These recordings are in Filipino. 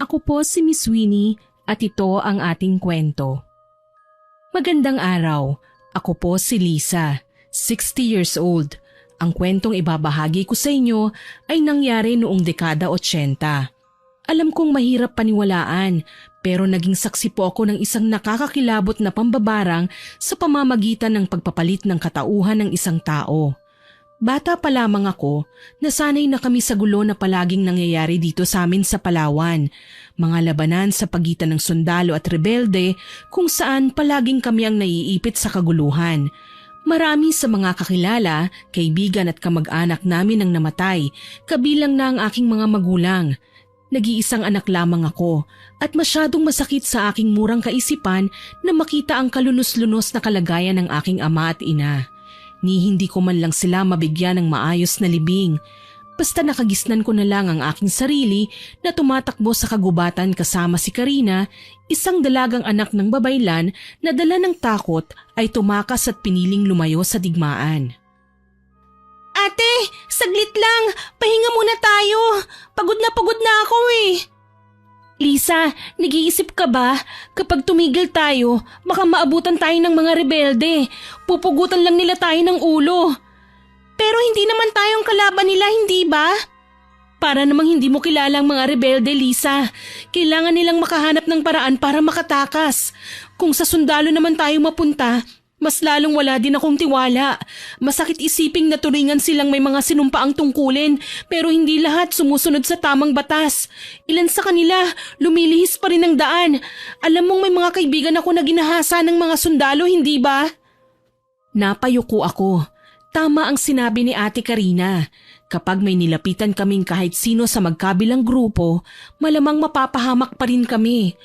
Ako po si Miss Winnie at ito ang ating kwento. Magandang araw. Ako po si Lisa, 60 years old. Ang kwentong ibabahagi ko sa inyo ay nangyari noong dekada 80. Alam kong mahirap paniwalaan pero naging saksi po ako ng isang nakakakilabot na pambabarang sa pamamagitan ng pagpapalit ng katauhan ng isang tao. Bata pa lamang ako, nasanay na kami sa gulo na palaging nangyayari dito sa amin sa Palawan. Mga labanan sa pagitan ng sundalo at rebelde kung saan palaging kami ang naiipit sa kaguluhan. Marami sa mga kakilala, kaibigan at kamag-anak namin ang namatay, kabilang na ang aking mga magulang. Nag-iisang anak lamang ako at masyadong masakit sa aking murang kaisipan na makita ang kalunos-lunos na kalagayan ng aking ama at ina. Ni hindi ko man lang sila mabigyan ng maayos na libing. Basta nakagisnan ko na lang ang aking sarili na tumatakbo sa kagubatan kasama si Karina, isang dalagang anak ng babaylan na dala ng takot ay tumakas at piniling lumayo sa digmaan. Ate, saglit lang. Pahinga muna tayo. Pagod na ako eh. Lisa, nag-iisip ka ba? Kapag tumigil tayo, baka maabutan tayo ng mga rebelde. Pupugutan lang nila tayo ng ulo. Pero hindi naman tayong kalaban nila, hindi ba? Para namang hindi mo kilala ang mga rebelde, Lisa. Kailangan nilang makahanap ng paraan para makatakas. Kung sa sundalo naman tayo mapunta, mas lalong wala din akong tiwala. Masakit isiping na turingan silang may mga sinumpaang tungkulin pero hindi lahat sumusunod sa tamang batas. Ilan sa kanila lumilihis pa rin ang daan. Alam mong may mga kaibigan ako na ginahasa ng mga sundalo, hindi ba? Napayuko ako. Tama ang sinabi ni Ate Karina. Kapag may nilapitan kaming kahit sino sa magkabilang grupo, malamang mapapahamak pa rin kami.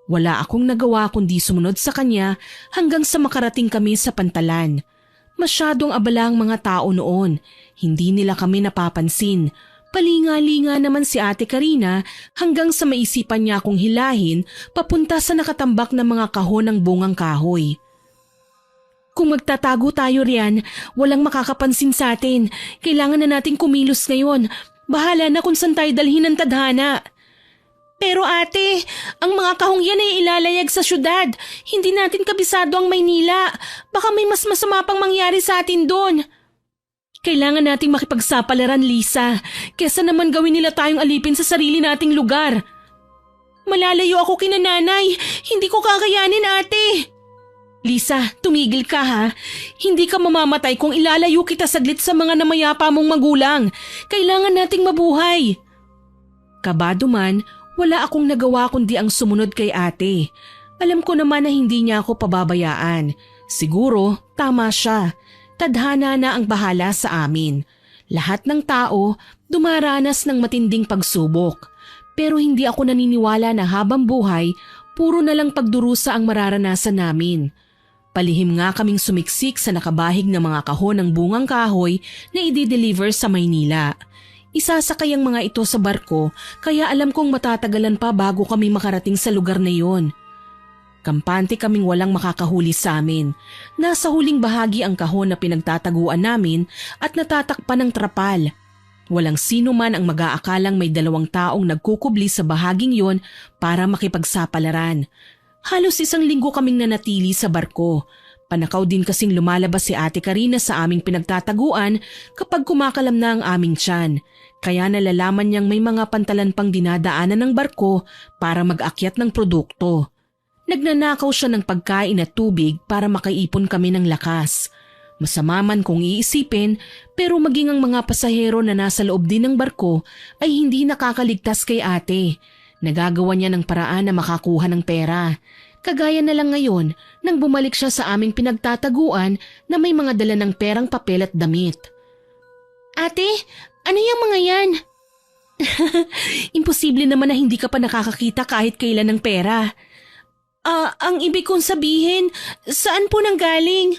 Wala akong nagawa kundi sumunod sa kanya hanggang sa makarating kami sa pantalan. Masyadong abala ang mga tao noon. Hindi nila kami napapansin. Palinga-linga naman si Ate Karina hanggang sa maisipan niya akong hilahin papunta sa nakatambak na mga kahon ng bungang kahoy. Kung magtatago tayo riyan, walang makakapansin sa atin. Kailangan na nating kumilos ngayon. Bahala na kung saan tayo dalhin ang tadhana. Pero ate, ang mga kahong yan ay ilalayag sa syudad. Hindi natin kabisado ang Maynila. Baka may mas masama pang mangyari sa atin doon. Kailangan nating makipagsapalaran, Lisa. Kesa naman gawin nila tayong alipin sa sarili nating lugar. Malalayo ako kina nanay. Hindi ko kakayanin, ate. Lisa, tumigil ka ha. Hindi ka mamamatay kung ilalayo kita saglit sa mga namayapa mong magulang. Kailangan nating mabuhay. Kabado man, wala akong nagawa kundi ang sumunod kay ate. Alam ko naman na hindi niya ako pababayaan. Siguro, tama siya. Tadhana na ang bahala sa amin. Lahat ng tao dumaranas ng matinding pagsubok. Pero hindi ako naniniwala na habang buhay, puro na lang pagdurusa ang mararanasan namin. Palihim nga kaming sumiksik sa nakabahig na mga kahon ng bungang kahoy na i-deliver sa Maynila. Isasakay ang mga ito sa barko kaya alam kong matatagalan pa bago kami makarating sa lugar na iyon. Kampante kaming walang makakahuli sa amin. Nasa huling bahagi ang kahon na pinagtataguan namin at natatakpan ng trapal. Walang sino man ang mag-aakalang may 2 taong nagkukubli sa bahaging yon para makipagsapalaran. Halos 1 linggo kaming nanatili sa barko. Panakaw din kasing lumalabas si Ate Karina sa aming pinagtataguan kapag kumakalam na ang aming tiyan. Kaya nalalaman niyang may mga pantalan pang dinadaanan ng barko para mag-akyat ng produkto. Nagnanakaw siya ng pagkain at tubig para makaipon kami ng lakas. Masama man kung iisipin pero maging ang mga pasahero na nasa loob din ng barko ay hindi nakakaligtas kay ate. Nagagawa niya ng paraan na makakuha ng pera. Kagaya na lang ngayon nang bumalik siya sa aming pinagtataguan na may mga dala ng perang papel at damit. Ate, ano yung mga yan? Imposible naman na hindi ka pa nakakakita kahit kailan ng pera. Ang ibig kong sabihin, saan po nanggaling?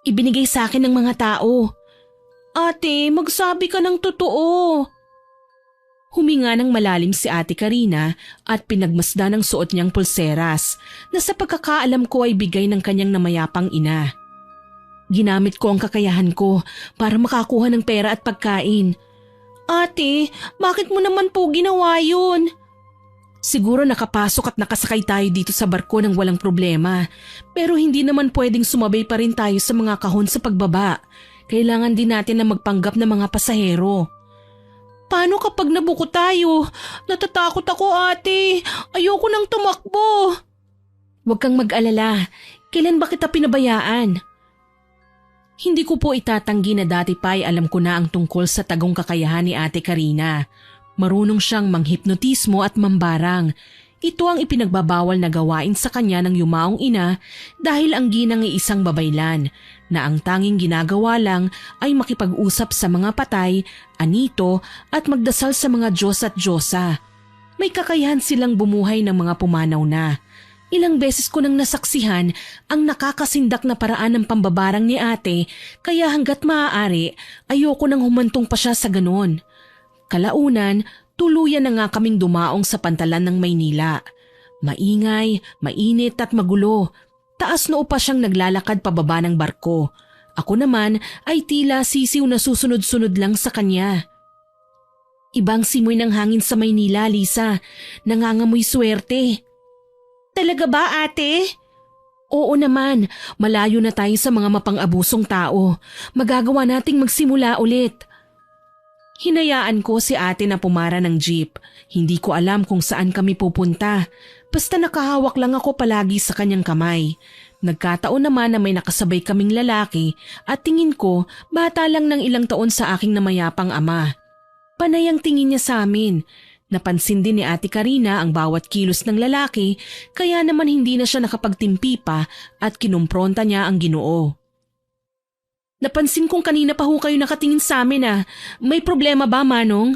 Ibinigay sa akin ng mga tao. Ate, magsabi ka ng totoo. Huminga ng malalim si Ate Karina at pinagmasdan ang suot niyang pulseras na sa pagkakaalam ko ay bigay ng kanyang namayapang ina. Ginamit ko ang kakayahan ko para makakuha ng pera at pagkain. Ate, bakit mo naman po ginawa yun? Siguro nakapasok at nakasakay tayo dito sa barko ng walang problema. Pero hindi naman pwedeng sumabay pa rin tayo sa mga kahon sa pagbaba. Kailangan din natin na magpanggap ng mga pasahero. Paano kapag nabuko tayo? Natatakot ako, ate. Ayoko nang tumakbo. Huwag kang mag-alala. Kailan ba kita pinabayaan? Hindi ko po itatanggi na dati pa ay alam ko na ang tungkol sa tagong kakayahan ni Ate Karina. Marunong siyang manghipnotismo at mambarang. Ito ang ipinagbabawal na gawain sa kanya ng yumaong ina dahil ang ginang ay isang babaylan na ang tanging ginagawa lang ay makipag-usap sa mga patay, anito at magdasal sa mga Diyos at Diyosa. May kakayahan silang bumuhay ng mga pumanaw na. Ilang beses ko nang nasaksihan ang nakakasindak na paraan ng pambabarang ni ate kaya hanggat maaari ayoko nang humantong pa siya sa ganon. Kalaunan, tuluyan na nga kaming dumaong sa pantalan ng Maynila. Maingay, mainit at magulo. Taas noo pa siyang naglalakad pababa ng barko. Ako naman ay tila sisiw na susunod-sunod lang sa kanya. Ibang simoy ng hangin sa Maynila, Lisa. Nangangamoy swerte. Talaga ba, ate? Oo naman, malayo na tayo sa mga mapang-abusong tao. Magagawa nating magsimula ulit. Hinayaan ko si ate na pumara ng jeep. Hindi ko alam kung saan kami pupunta. Basta nakahawak lang ako palagi sa kanyang kamay. Nagkataon naman na may nakasabay kaming lalaki at tingin ko bata lang ng ilang taon sa aking namayapang ama. Panay ang tingin niya sa amin. Napansin din ni Ate Karina ang bawat kilos ng lalaki kaya naman hindi na siya nakapagtimpi pa at kinumpronta niya ang Ginoo. Napansin kong kanina pa ho kayo nakatingin sa amin ah. May problema ba, Manong?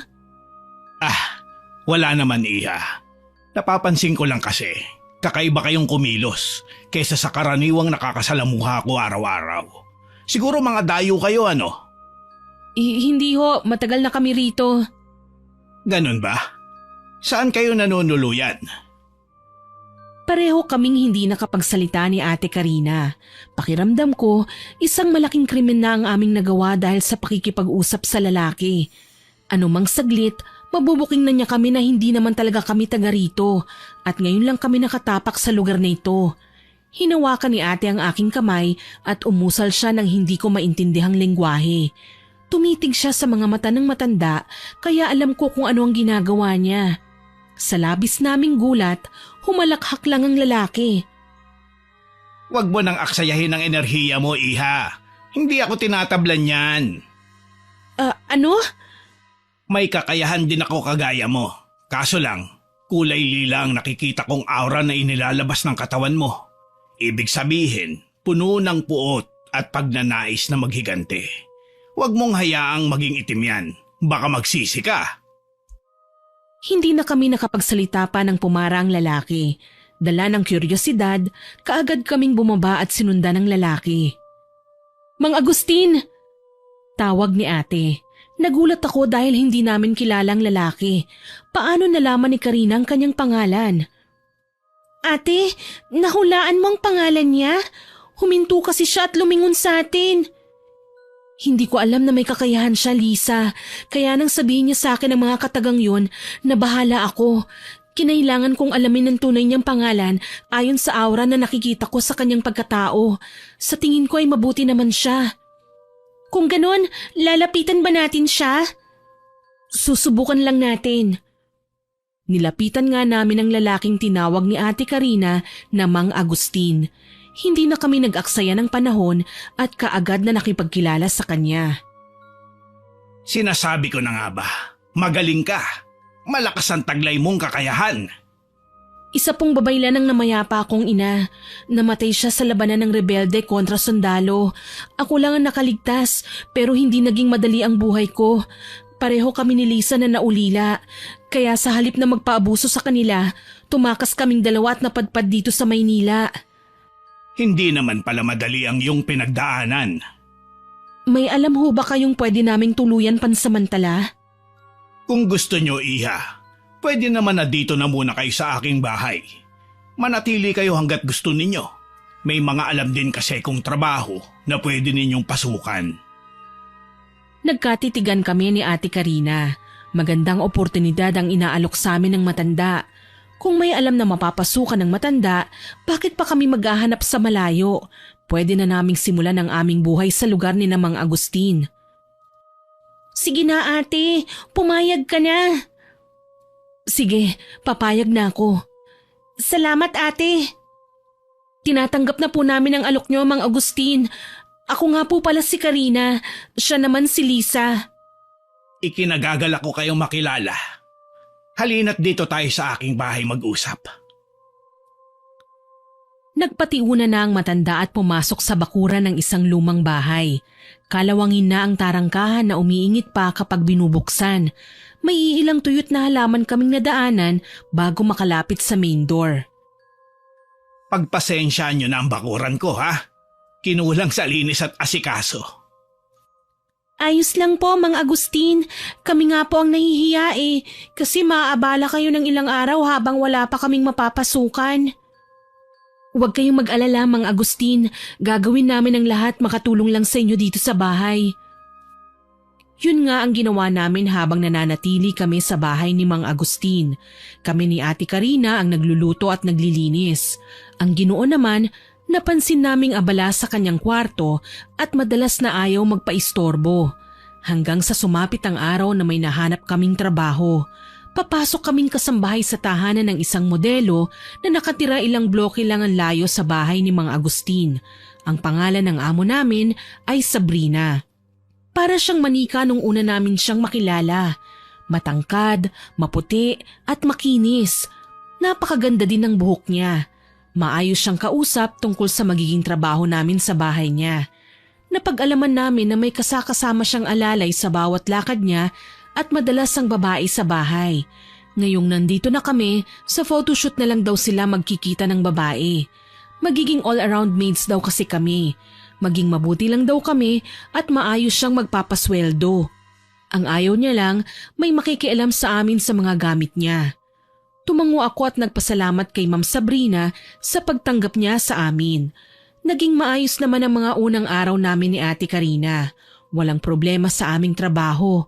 Wala naman, Iha. Napapansin ko lang kasi, kakaiba kayong kumilos kaysa sa karaniwang nakakasalamuha ko araw-araw. Siguro mga dayo kayo, ano? Hindi ho, matagal na kami rito. Ganun ba? Saan kayo nanunuluyan? Pareho kaming hindi nakapagsalita ni Ate Karina. Pakiramdam ko, isang malaking krimen na ang aming nagawa dahil sa pakikipag-usap sa lalaki. Anumang saglit, mabubuking na niya kami na hindi naman talaga kami taga rito at ngayon lang kami nakatapak sa lugar na ito. Hinawakan ni ate ang aking kamay at umusal siya ng hindi ko maintindihang lengguwahe. Tumitig siya sa mga mata ng matanda kaya alam ko kung ano ang ginagawa niya. Sa labis naming gulat, humalakhak lang ang lalaki. Huwag mo nang aksayahin ang enerhiya mo, Iha. Hindi ako tinatablan yan. Ano? May kakayahan din ako kagaya mo. Kaso lang, kulay lila ang nakikita kong aura na inilalabas ng katawan mo. Ibig sabihin, puno ng puot at pagnanais na maghigante. Huwag mong hayaang maging itim yan. Baka magsisi ka. Hindi na kami nakapagsalita pa ng pumara ang lalaki. Dala ng kuryosidad, kaagad kaming bumaba at sinundan ng lalaki. Mang Agustin! Tawag ni ate. Nagulat ako dahil hindi namin kilalang lalaki. Paano nalaman ni Karina ang kanyang pangalan? Ate, nahulaan mo ang pangalan niya? Huminto kasi siya at lumingon sa atin. Hindi ko alam na may kakayahan siya, Lisa. Kaya nang sabihin niya sa akin ang mga katagang yun, nabahala ako. Kinailangan kong alamin ang tunay niyang pangalan ayon sa aura na nakikita ko sa kanyang pagkatao. Sa tingin ko ay mabuti naman siya. Kung ganun, lalapitan ba natin siya? Susubukan lang natin. Nilapitan nga namin ang lalaking tinawag ni Ate Karina na Mang Agustin. Hindi na kami nag-aksaya ng panahon at kaagad na nakipagkilala sa kanya. Sinasabi ko na nga ba, magaling ka. Malakas ang taglay mong kakayahan. Isa pong babaylan ng namayapa akong ina. Namatay siya sa labanan ng rebelde kontra sundalo. Ako lang ang nakaligtas pero hindi naging madali ang buhay ko. Pareho kami ni Lisa na naulila. Kaya sa halip na magpaabuso sa kanila, tumakas kaming dalawa at napadpad dito sa Maynila. Hindi naman pala madali ang iyong pinagdaanan. May alam ho ba kayong pwede naming tuluyan pansamantala? Kung gusto nyo, Iha, pwede naman na dito na muna kayo sa aking bahay. Manatili kayo hanggat gusto ninyo. May mga alam din kasi kong trabaho na pwede ninyong pasukan. Nagkatitigan kami ni Ate Karina. Magandang oportunidad ang inaalok sa amin ng matanda. Kung may alam na mapapasukan ng matanda, bakit pa kami maghahanap sa malayo? Pwede na naming simulan ang aming buhay sa lugar ni Mang Agustin. Sige na ate, pumayag ka na. Sige, papayag na ako. Salamat ate. Tinatanggap na po namin ang alok niyo, Mang Agustin. Ako nga po pala si Karina, siya naman si Lisa. Ikinagagalak ko kayong makilala. Halina't dito tayo sa aking bahay mag-usap. Nagpatiuna na ang matanda at pumasok sa bakuran ng isang lumang bahay. Kalawangin na ang tarangkahan na umiingit pa kapag binubuksan. May ilang tuyot na halaman kaming nadaanan bago makalapit sa main door. Pagpasensyaan nyo na ang bakuran ko, ha? Kinulang sa linis at asikaso. Ayos lang po, Mang Agustin. Kami nga po ang nahihiya kasi maaabala kayo ng ilang araw habang wala pa kaming mapapasukan. Huwag kayong mag-alala, Mang Agustin. Gagawin namin ang lahat makatulong lang sa inyo dito sa bahay. Yun nga ang ginawa namin habang nananatili kami sa bahay ni Mang Agustin. Kami ni Ate Karina ang nagluluto at naglilinis. Ang Ginoo naman, napansin naming abala sa kanyang kwarto at madalas na ayaw magpaistorbo. Hanggang sa sumapit ang araw na may nahanap kaming trabaho. Papasok kaming kasambahay sa tahanan ng isang modelo na nakatira ilang bloke lang ang layo sa bahay ni Mang Agustin. Ang pangalan ng amo namin ay Sabrina. Para siyang manika nung una namin siyang makilala. Matangkad, maputi at makinis. Napakaganda din ng buhok niya. Maayos siyang kausap tungkol sa magiging trabaho namin sa bahay niya. Napag-alaman namin na may kasakasama siyang alalay sa bawat lakad niya at madalas ang babae sa bahay. Ngayong nandito na kami, sa photoshoot na lang daw sila magkikita ng babae. Magiging all-around maids daw kasi kami. Maging mabuti lang daw kami at maayos siyang magpapasweldo. Ang ayaw niya lang, may makikialam sa amin sa mga gamit niya. Tumango ako at nagpasalamat kay Ma'am Sabrina sa pagtanggap niya sa amin. Naging maayos naman ang mga unang araw namin ni Ate Karina. Walang problema sa aming trabaho.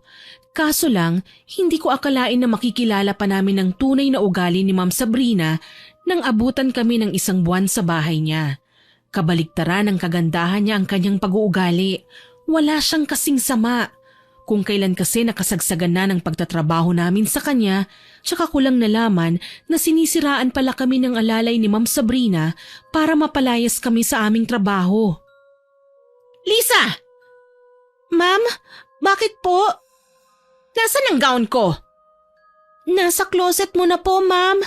Kaso lang, hindi ko akalain na makikilala pa namin ang tunay na ugali ni Ma'am Sabrina nang abutan kami ng isang buwan sa bahay niya. Kabaligtaran ng kagandahan niya ang kanyang pag-uugali. Wala siyang kasing sama. Kung kailan kasi nakasagsagan na ng pagtatrabaho namin sa kanya, tsaka ko lang nalaman na sinisiraan pala kami ng alalay ni Ma'am Sabrina para mapalayas kami sa aming trabaho. Lisa! Ma'am, bakit po? Nasaan ang gown ko? Nasa closet mo na po, ma'am.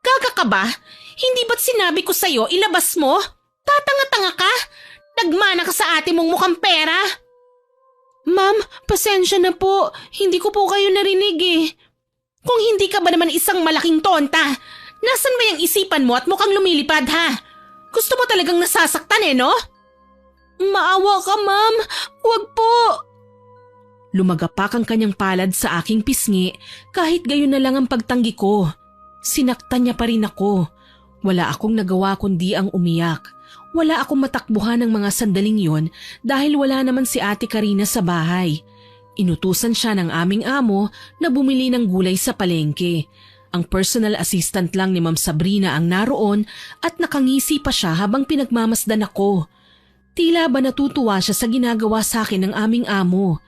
Gaga ka ba? Hindi ba't sinabi ko sa'yo ilabas mo? Tatanga-tanga ka? Nagmana ka sa ate mong mukhang pera? Ma'am, pasensya na po. Hindi ko po kayo narinig Kung hindi ka ba naman isang malaking tonta, nasan ba yung isipan mo at mukhang lumilipad ha? Gusto mo talagang nasasaktan no? Maawa ka, ma'am. Huwag po. Lumagapak ang kanyang palad sa aking pisngi kahit gayon na lang ang pagtanggi ko. Sinaktan niya pa rin ako. Wala akong nagawa kundi ang umiyak. Wala akong matakbuhan ng mga sandaling yon dahil wala naman si Ate Karina sa bahay. Inutusan siya ng aming amo na bumili ng gulay sa palengke. Ang personal assistant lang ni Ma'am Sabrina ang naroon at nakangisi pa siya habang pinagmamasdan ako. Tila ba natutuwa siya sa ginagawa sa akin ng aming amo.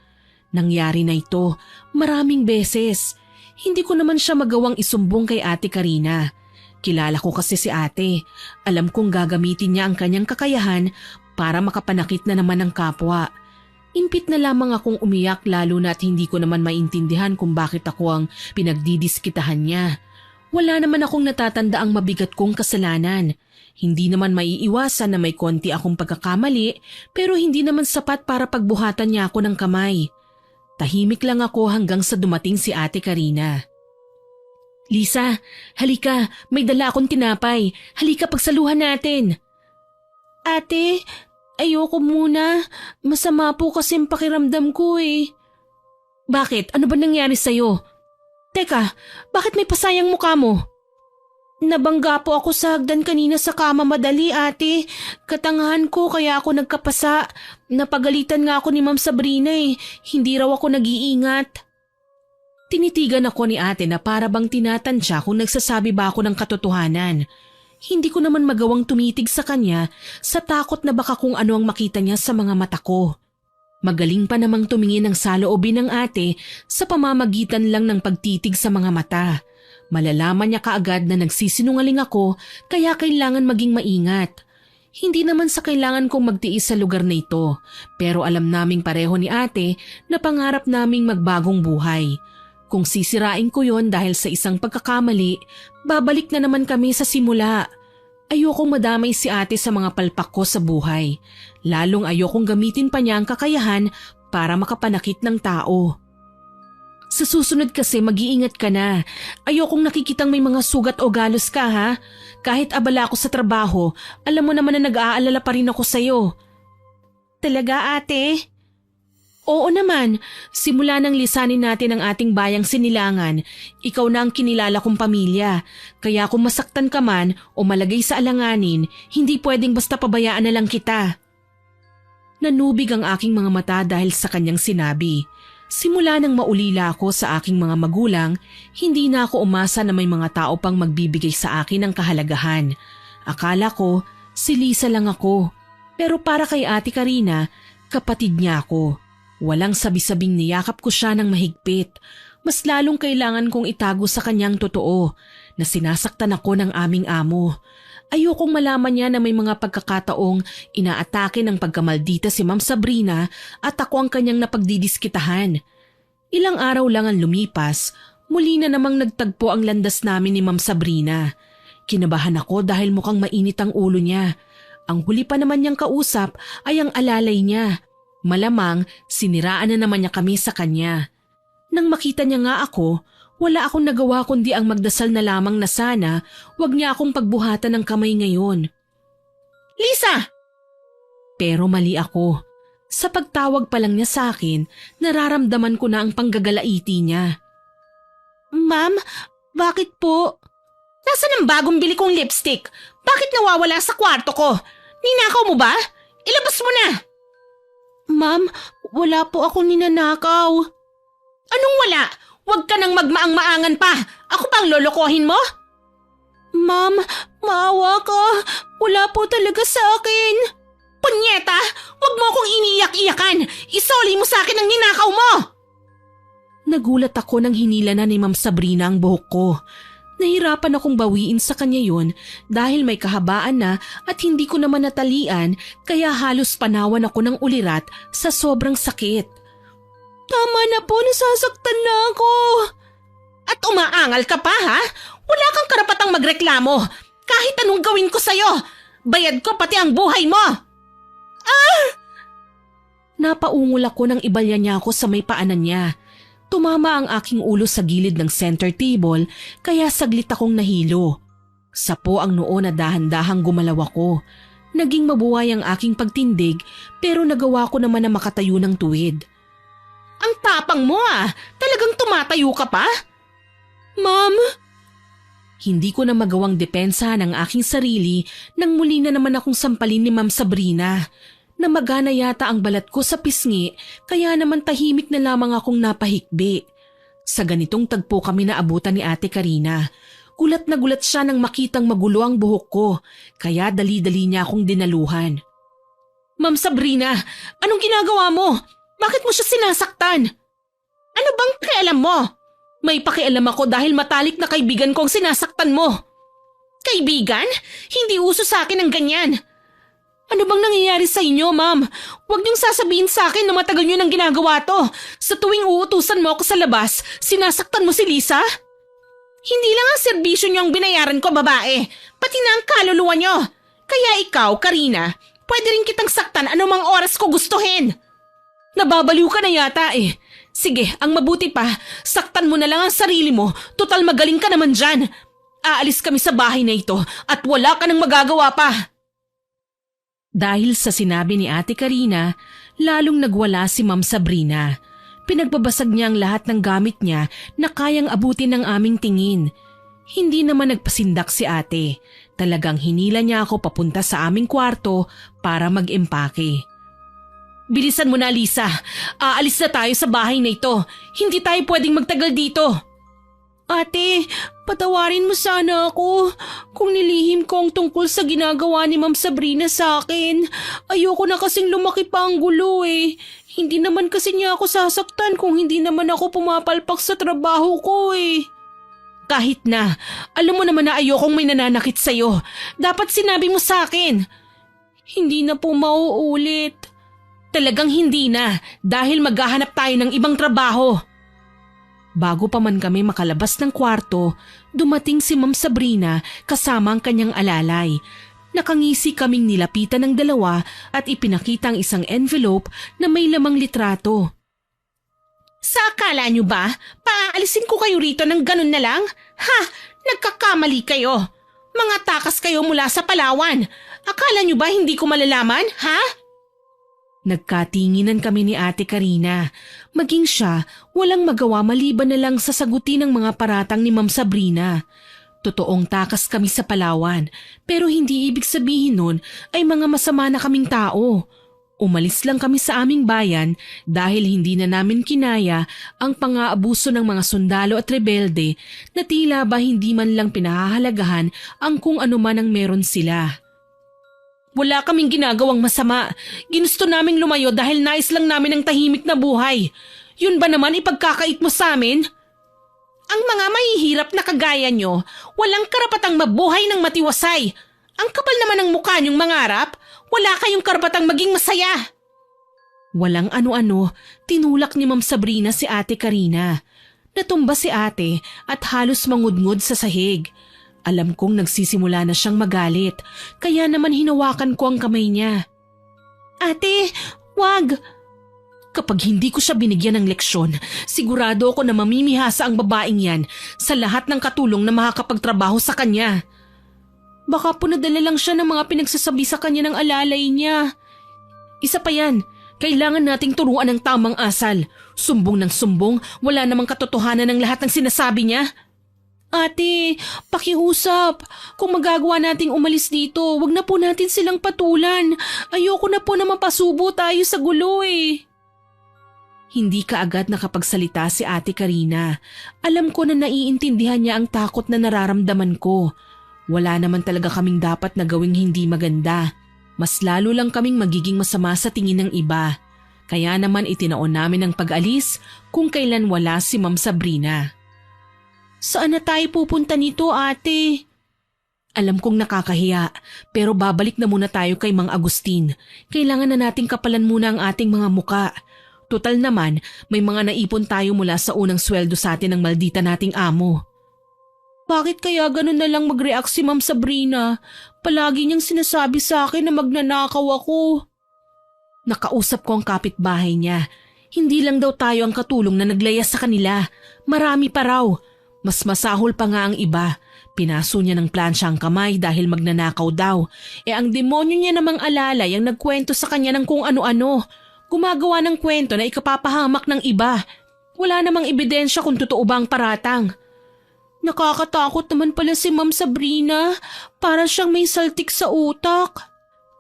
Nangyari na ito maraming beses. Hindi ko naman siya magawang isumbong kay Ate Karina. Kilala ko kasi si ate. Alam kong gagamitin niya ang kanyang kakayahan para makapanakit na naman ng kapwa. Impit na lamang akong umiyak lalo na at hindi ko naman maintindihan kung bakit ako ang pinagdidiskitahan niya. Wala naman akong natatandaang mabigat kong kasalanan. Hindi naman maiiwasan na may konti akong pagkakamali pero hindi naman sapat para pagbuhatan niya ako ng kamay. Tahimik lang ako hanggang sa dumating si Ate Karina. Lisa, halika, may dala akong tinapay. Halika pagsaluhan natin. Ate, ayoko muna. Masama po kasi ang pakiramdam ko Bakit? Ano ba nangyari sa'yo? Teka, bakit may pasayang mukha mo? Nabangga po ako sa hagdan kanina sa kama madali, ate. Katangahan ko kaya ako nagkapasa. Napagalitan nga ako ni Ma'am Sabrina Hindi raw ako nag-iingat. Tinitigan ako ni ate na para bang tinatansya kung nagsasabi ba ako ng katotohanan. Hindi ko naman magawang tumitig sa kanya sa takot na baka kung ano ang makita niya sa mga mata ko. Magaling pa namang tumingin ng saloobin ng ate sa pamamagitan lang ng pagtitig sa mga mata. Malalaman niya kaagad na nagsisinungaling ako kaya kailangan maging maingat. Hindi naman sa kailangan kong magtiis sa lugar na ito, pero alam naming pareho ni ate na pangarap naming magbagong buhay. Kung sisirain ko yon dahil sa isang pagkakamali, babalik na naman kami sa simula. Ayokong madamay si ate sa mga palpak ko sa buhay. Lalong ayokong gamitin pa niya ang kakayahan para makapanakit ng tao. Sa susunod kasi mag-iingat ka na. Ayokong nakikitang may mga sugat o galos ka ha. Kahit abala ako sa trabaho, alam mo naman na nag-aalala pa rin ako sa'yo. Talaga ate? Oo naman, simula nang lisanin natin ang ating bayang Sinilangan, ikaw na ang kinilala kong pamilya. Kaya kung masaktan ka man o malagay sa alanganin, hindi pwedeng basta pabayaan na lang kita. Nanubig ang aking mga mata dahil sa kanyang sinabi. Simula nang maulila ako sa aking mga magulang, hindi na ako umasa na may mga tao pang magbibigay sa akin ng kahalagahan. Akala ko, si Lisa lang ako. Pero para kay Ate Karina, kapatid niya ako. Walang sabi-sabing niyakap ko siya ng mahigpit. Mas lalong kailangan kong itago sa kanyang totoo na sinasaktan ako ng aming amo. Ayokong malaman niya na may mga pagkakataong inaatake ng pagkamaldita si Ma'am Sabrina at ako ang kanyang napagdidiskitahan. Ilang araw lang ang lumipas, muli na namang nagtagpo ang landas namin ni Ma'am Sabrina. Kinabahan ako dahil mukhang mainit ang ulo niya. Ang huli pa naman niyang kausap ay ang alalay niya. Malamang siniraan na naman niya kami sa kanya. Nang makita niya nga ako, wala akong nagawa kundi ang magdasal na lamang na sana wag niya akong pagbuhatan ng kamay ngayon. Lisa! Pero mali ako. Sa pagtawag pa lang niya sa akin, nararamdaman ko na ang panggagalaiti niya. Ma'am, bakit po? Nasaan ang bagong bili kong lipstick? Bakit nawawala sa kwarto ko? Ninakaw mo ba? Ilabas mo na! Ma'am, wala po akong ninanakaw. Anong wala? Huwag ka nang magmaang-maangan pa. Ako pang lolokohin mo? Ma'am, maawa ka. Wala po talaga sa akin. Punyeta! Huwag mo akong iniiyak-iyakan. Isoli mo sa akin ang ninakaw mo! Nagulat ako nang hinila na ni Ma'am Sabrina ang buhok ko. Nahirapan akong bawiin sa kanya yun dahil may kahabaan na at hindi ko naman natalian kaya halos panawan ako ng ulirat sa sobrang sakit. Tama na po, nasasaktan na ako. At umaangal ka pa ha? Wala kang karapatang magreklamo. Kahit anong gawin ko sa'yo, bayad ko pati ang buhay mo. Napaungol ako nang ibalya niya ako sa may paanan niya. Tumama ang aking ulo sa gilid ng center table kaya saglit akong nahilo. Sapo ang noo na dahan-dahang gumalaw ako. Naging mabuhay ang aking pagtindig pero nagawa ko naman na makatayo ng tuwid. Ang tapang mo ah! Talagang tumatayo ka pa? Ma'am? Hindi ko na magawang depensa ng aking sarili nang muli na naman akong sampalin ni Ma'am Sabrina. Namagana yata ang balat ko sa pisngi kaya naman tahimik na lamang akong napahikbi. Sa ganitong tagpo kami naabutan ni Ate Karina. Gulat na gulat siya nang makitang magulo ang buhok ko kaya dali-dali niya akong dinaluhan. Ma'am Sabrina, anong ginagawa mo? Bakit mo siya sinasaktan? Ano bang pakialam mo? May pakialam ako dahil matalik na kaibigan ko ang sinasaktan mo. Kaibigan? Hindi uso sa akin ang ganyan. Ano bang nangyayari sa inyo, ma'am? Huwag niyong sasabihin sa akin na matagal niyo nang ginagawa to. Sa tuwing uutusan mo ako sa labas, sinasaktan mo si Lisa? Hindi lang ang serbisyo niyo ang binayaran ko, babae. Pati na ang kaluluwa niyo. Kaya ikaw, Karina, pwede rin kitang saktan anumang oras ko gustuhin. Nababaliw ka na yata eh. Sige, ang mabuti pa, saktan mo na lang ang sarili mo. Total magaling ka naman dyan. Aalis kami sa bahay na ito at wala ka nang magagawa pa. Dahil sa sinabi ni Ate Karina, lalong nagwala si Ma'am Sabrina. Pinagbabasag niya ang lahat ng gamit niya na kayang abutin ng aming tingin. Hindi naman nagpasindak si ate. Talagang hinila niya ako papunta sa aming kwarto para mag-empake. Bilisan mo na, Lisa. Aalis na tayo sa bahay na ito. Hindi tayo pwedeng magtagal dito. Ate, patawarin mo sana ako kung nilihim ko ang tungkol sa ginagawa ni Ma'am Sabrina sa akin. Ayoko na kasing lumaki pa ang gulo eh. Hindi naman kasi niya ako sasaktan kung hindi naman ako pumapalpak sa trabaho ko eh. Kahit na, alam mo naman na ayokong may nananakit sa'yo. Dapat sinabi mo sa akin. Hindi na po mauulit. Talagang hindi na dahil maghahanap tayo ng ibang trabaho. Bago pa man kami makalabas ng kwarto, dumating si Ma'am Sabrina kasama ang kanyang alalay. Nakangisi kaming nilapitan ng dalawa at ipinakita ang isang envelope na may lamang litrato. Sa akala nyo ba, paaalisin ko kayo rito ng ganun na lang? Ha? Nagkakamali kayo. Mga takas kayo mula sa Palawan. Akala nyo ba hindi ko malalaman, ha? Nagkatinginan kami ni Ate Karina. Maging siya, walang magawa maliban na lang sa sagutin ng mga paratang ni Ma'am Sabrina. Totoong takas kami sa Palawan, pero hindi ibig sabihin nun ay mga masama na kaming tao. Umalis lang kami sa aming bayan dahil hindi na namin kinaya ang pang-aabuso ng mga sundalo at rebelde na tila ba hindi man lang pinahahalagahan ang kung ano man ang meron sila. Wala kaming ginagawang masama. Ginusto naming lumayo dahil nais lang namin ang tahimik na buhay. Yun ba naman ipagkakait mo sa amin? Ang mga mahihirap na kagaya nyo, walang karapatang mabuhay ng matiwasay. Ang kapal naman ng mukha nyong mangarap, wala kayong karapatang maging masaya. Walang ano-ano, tinulak ni Ma'am Sabrina si Ate Karina. Natumba si ate at halos mangudngod sa sahig. Alam kong nagsisimula na siyang magalit, kaya naman hinawakan ko ang kamay niya. Ate, wag! Kapag hindi ko siya binigyan ng leksyon, sigurado ako na mamimihasa ang babaeng yan sa lahat ng katulong na makakapagtrabaho sa kanya. Baka po nadala lang siya ng mga pinagsasabi sa kanya ng alalay niya. Isa pa yan, kailangan nating turuan ng tamang asal. Sumbong ng sumbong, wala namang katotohanan ng lahat ng sinasabi niya. Ate, pakiusap. Kung magagawa nating umalis dito, wag na po natin silang patulan. Ayoko na po na mapasubo tayo sa gulo eh. Hindi kaagad nakapagsalita si Ate Karina. Alam ko na naiintindihan niya ang takot na nararamdaman ko. Wala naman talaga kaming dapat na gawing hindi maganda. Mas lalo lang kaming magiging masama sa tingin ng iba. Kaya naman itinaon namin ang pag-alis kung kailan wala si Ma'am Sabrina. Saan na tayo pupunta nito, ate? Alam kong nakakahiya, pero babalik na muna tayo kay Mang Agustin. Kailangan na nating kapalan muna ang ating mga muka. Total naman, may mga naipon tayo mula sa unang sweldo sa atin ng maldita nating amo. Bakit kaya ganun na lang mag-react si Ma'am Sabrina? Palagi niyang sinasabi sa akin na magnanakaw ako. Nakausap ko ang kapitbahay niya. Hindi lang daw tayo ang katulong na naglayas sa kanila. Marami pa raw. Mas masahol pa nga ang iba. Pinaso niya ng plansya ang kamay dahil magnanakaw daw. Ang demonyo niya namang alalay ang nagkwento sa kanya ng kung ano-ano. Gumagawa ng kwento na ikapapahamak ng iba. Wala namang ebidensya kung totoo ba ang paratang. Nakakatakot naman pala si Ma'am Sabrina. Para siyang may saltik sa utak.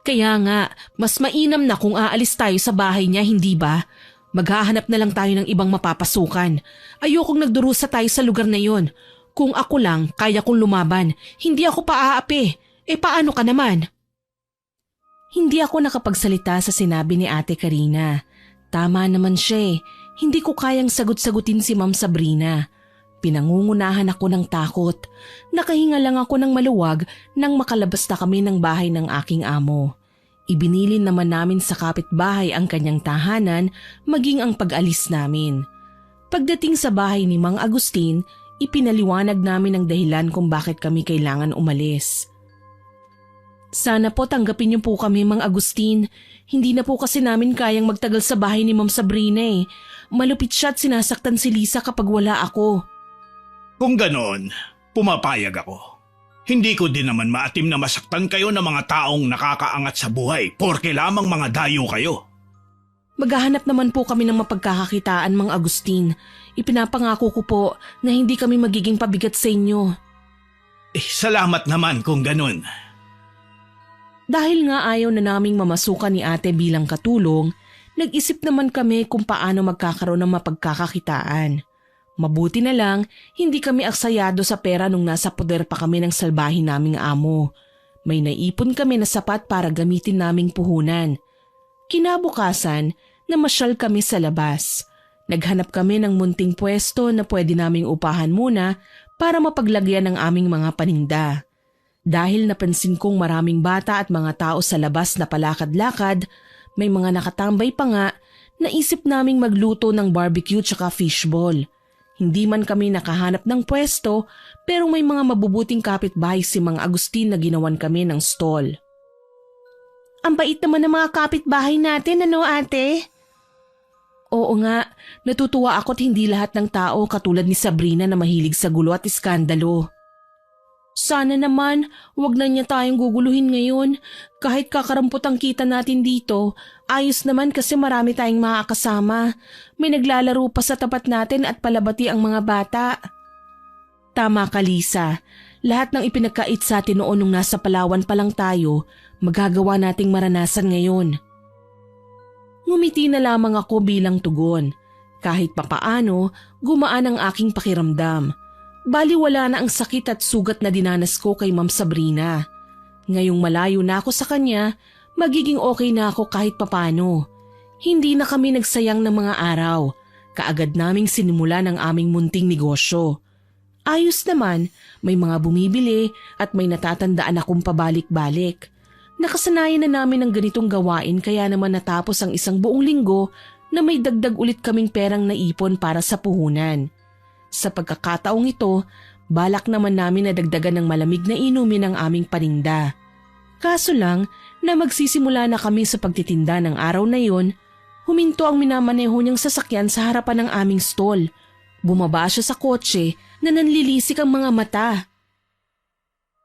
Kaya nga, mas mainam na kung aalis tayo sa bahay niya, hindi ba? Maghahanap na lang tayo ng ibang mapapasukan. Ayokong nagdurusa tayo sa lugar na yon. Kung ako lang, kaya kong lumaban. Hindi ako paaapi. Paano ka naman? Hindi ako nakapagsalita sa sinabi ni Ate Karina. Tama naman siya eh. Hindi ko kayang sagot-sagutin si Ma'am Sabrina. Pinangungunahan ako ng takot. Nakahinga lang ako ng maluwag nang makalabas na kami ng bahay ng aking amo. Ibinilin naman namin sa kapitbahay ang kanyang tahanan maging ang pag-alis namin. Pagdating sa bahay ni Mang Agustin, ipinaliwanag namin ang dahilan kung bakit kami kailangan umalis. Sana po tanggapin niyo po kami, Mang Agustin. Hindi na po kasi namin kayang magtagal sa bahay ni Ma'am Sabrina eh. Malupit siya at sinasaktan si Lisa kapag wala ako. Kung ganon, pumapayag ako. Hindi ko din naman maatim na masaktan kayo ng mga taong nakakaangat sa buhay porke lamang mga dayo kayo. Maghahanap naman po kami ng mapagkakakitaan, Mang Agustin. Ipinapangako ko po na hindi kami magiging pabigat sa inyo. Salamat naman kung ganon. Dahil nga ayaw na naming mamasukan ni ate bilang katulong, nag-isip naman kami kung paano magkakaroon ng mapagkakakitaan. Mabuti na lang, hindi kami aksayado sa pera nung nasa poder pa kami ng salbahin naming amo. May naipon kami na sapat para gamitin naming puhunan. Kinabukasan, namasyal kami sa labas. Naghanap kami ng munting pwesto na pwede naming upahan muna para mapaglagyan ng aming mga paninda. Dahil napansin kong maraming bata at mga tao sa labas na palakad-lakad, may mga nakatambay pa nga, naisip naming magluto ng barbecue tsaka fishball. Hindi man kami nakahanap ng pwesto pero may mga mabubuting kapitbahay si Mang Agustin na ginawan kami ng stall. Ang bait naman ng mga kapitbahay natin, ano ate? Oo nga, natutuwa ako't hindi lahat ng tao katulad ni Sabrina na mahilig sa gulo at iskandalo. Sana naman, wag na niya tayong guguluhin ngayon. Kahit kakarampot ang kita natin dito, ayos naman kasi marami tayong makakasama. May naglalaro pa sa tapat natin at palabati ang mga bata. Tama ka, Lisa. Lahat ng ipinagkait sa atin noon nung nasa Palawan pa lang tayo, magagawa nating maranasan ngayon. Ngumiti na lamang ako bilang tugon. Kahit papaano, gumaan ang aking pakiramdam. Baliwala na ang sakit at sugat na dinanas ko kay Ma'am Sabrina. Ngayong malayo na ako sa kanya, magiging okay na ako kahit papano. Hindi na kami nagsayang ng mga araw. Kaagad naming sinimula ng aming munting negosyo. Ayos naman, may mga bumibili at may natatandaan akong pabalik-balik. Nakasanayan na namin ang ganitong gawain kaya naman natapos ang isang buong linggo na may dagdag ulit kaming perang naipon para sa puhunan. Sa pagkakataong ito, balak naman namin na dagdagan ng malamig na inumin ang aming paninda. Kaso lang na magsisimula na kami sa pagtitinda ng araw na yon, huminto ang minamaneho niyang sasakyan sa harapan ng aming stall. Bumaba siya sa kotse na nanlilisik ang mga mata.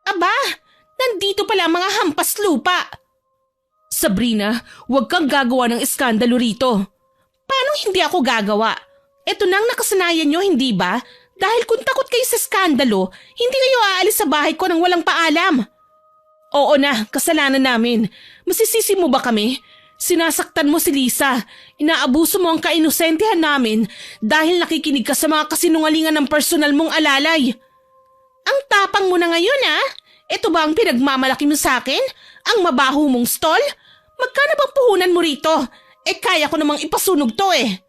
Aba, nandito pala ang mga hampas lupa. Sabrina, huwag kang gagawa ng iskandalo rito. Paano hindi ako gagawa? Ito nang nakasanayan nyo, hindi ba? Dahil kung takot kayo sa skandalo, hindi kayo aalis sa bahay ko nang walang paalam. Oo na, kasalanan namin. Masisisi mo ba kami? Sinasaktan mo si Lisa. Inaabuso mo ang kainosentihan namin dahil nakikinig ka sa mga kasinungalingan ng personal mong alalay. Ang tapang mo na ngayon, ha? Ito ba ang pinagmamalaki mo sa akin? Ang mabaho mong stall? Magkano bang puhunan mo rito? Kaya ko namang ipasunog to eh.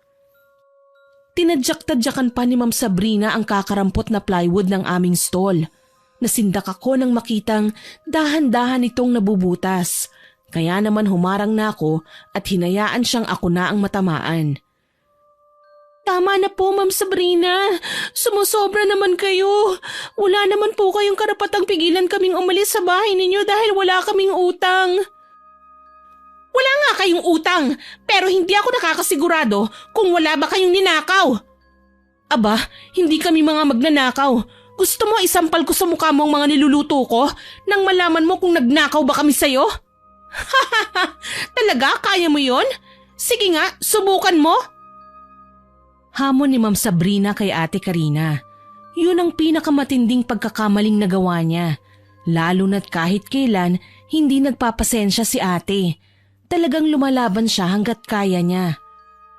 Tinadyak-tadyakan pa ni Ma'am Sabrina ang kakarampot na plywood ng aming stall. Nasindak ako nang makitang dahan-dahan itong nabubutas. Kaya naman humarang na ako at hinayaan siyang ako na ang matamaan. Tama na po, Ma'am Sabrina. Sumusobra naman kayo. Wala naman po kayong karapatang pigilan kaming umalis sa bahay ninyo dahil wala kaming utang. Wala nga kayong utang, pero hindi ako nakakasigurado kung wala ba kayong ninakaw. Aba, hindi kami mga magnanakaw. Gusto mo isampal ko sa mukha mo ang mga niluluto ko nang malaman mo kung nagnakaw ba kami sa'yo? Talaga? Kaya mo yon? Sige nga, subukan mo. Hamon ni Ma'am Sabrina kay Ate Karina. Yun ang pinakamatinding pagkakamaling nagawa niya. Lalo na't kahit kailan, hindi nagpapasensya si ate. Talagang lumalaban siya hanggat kaya niya.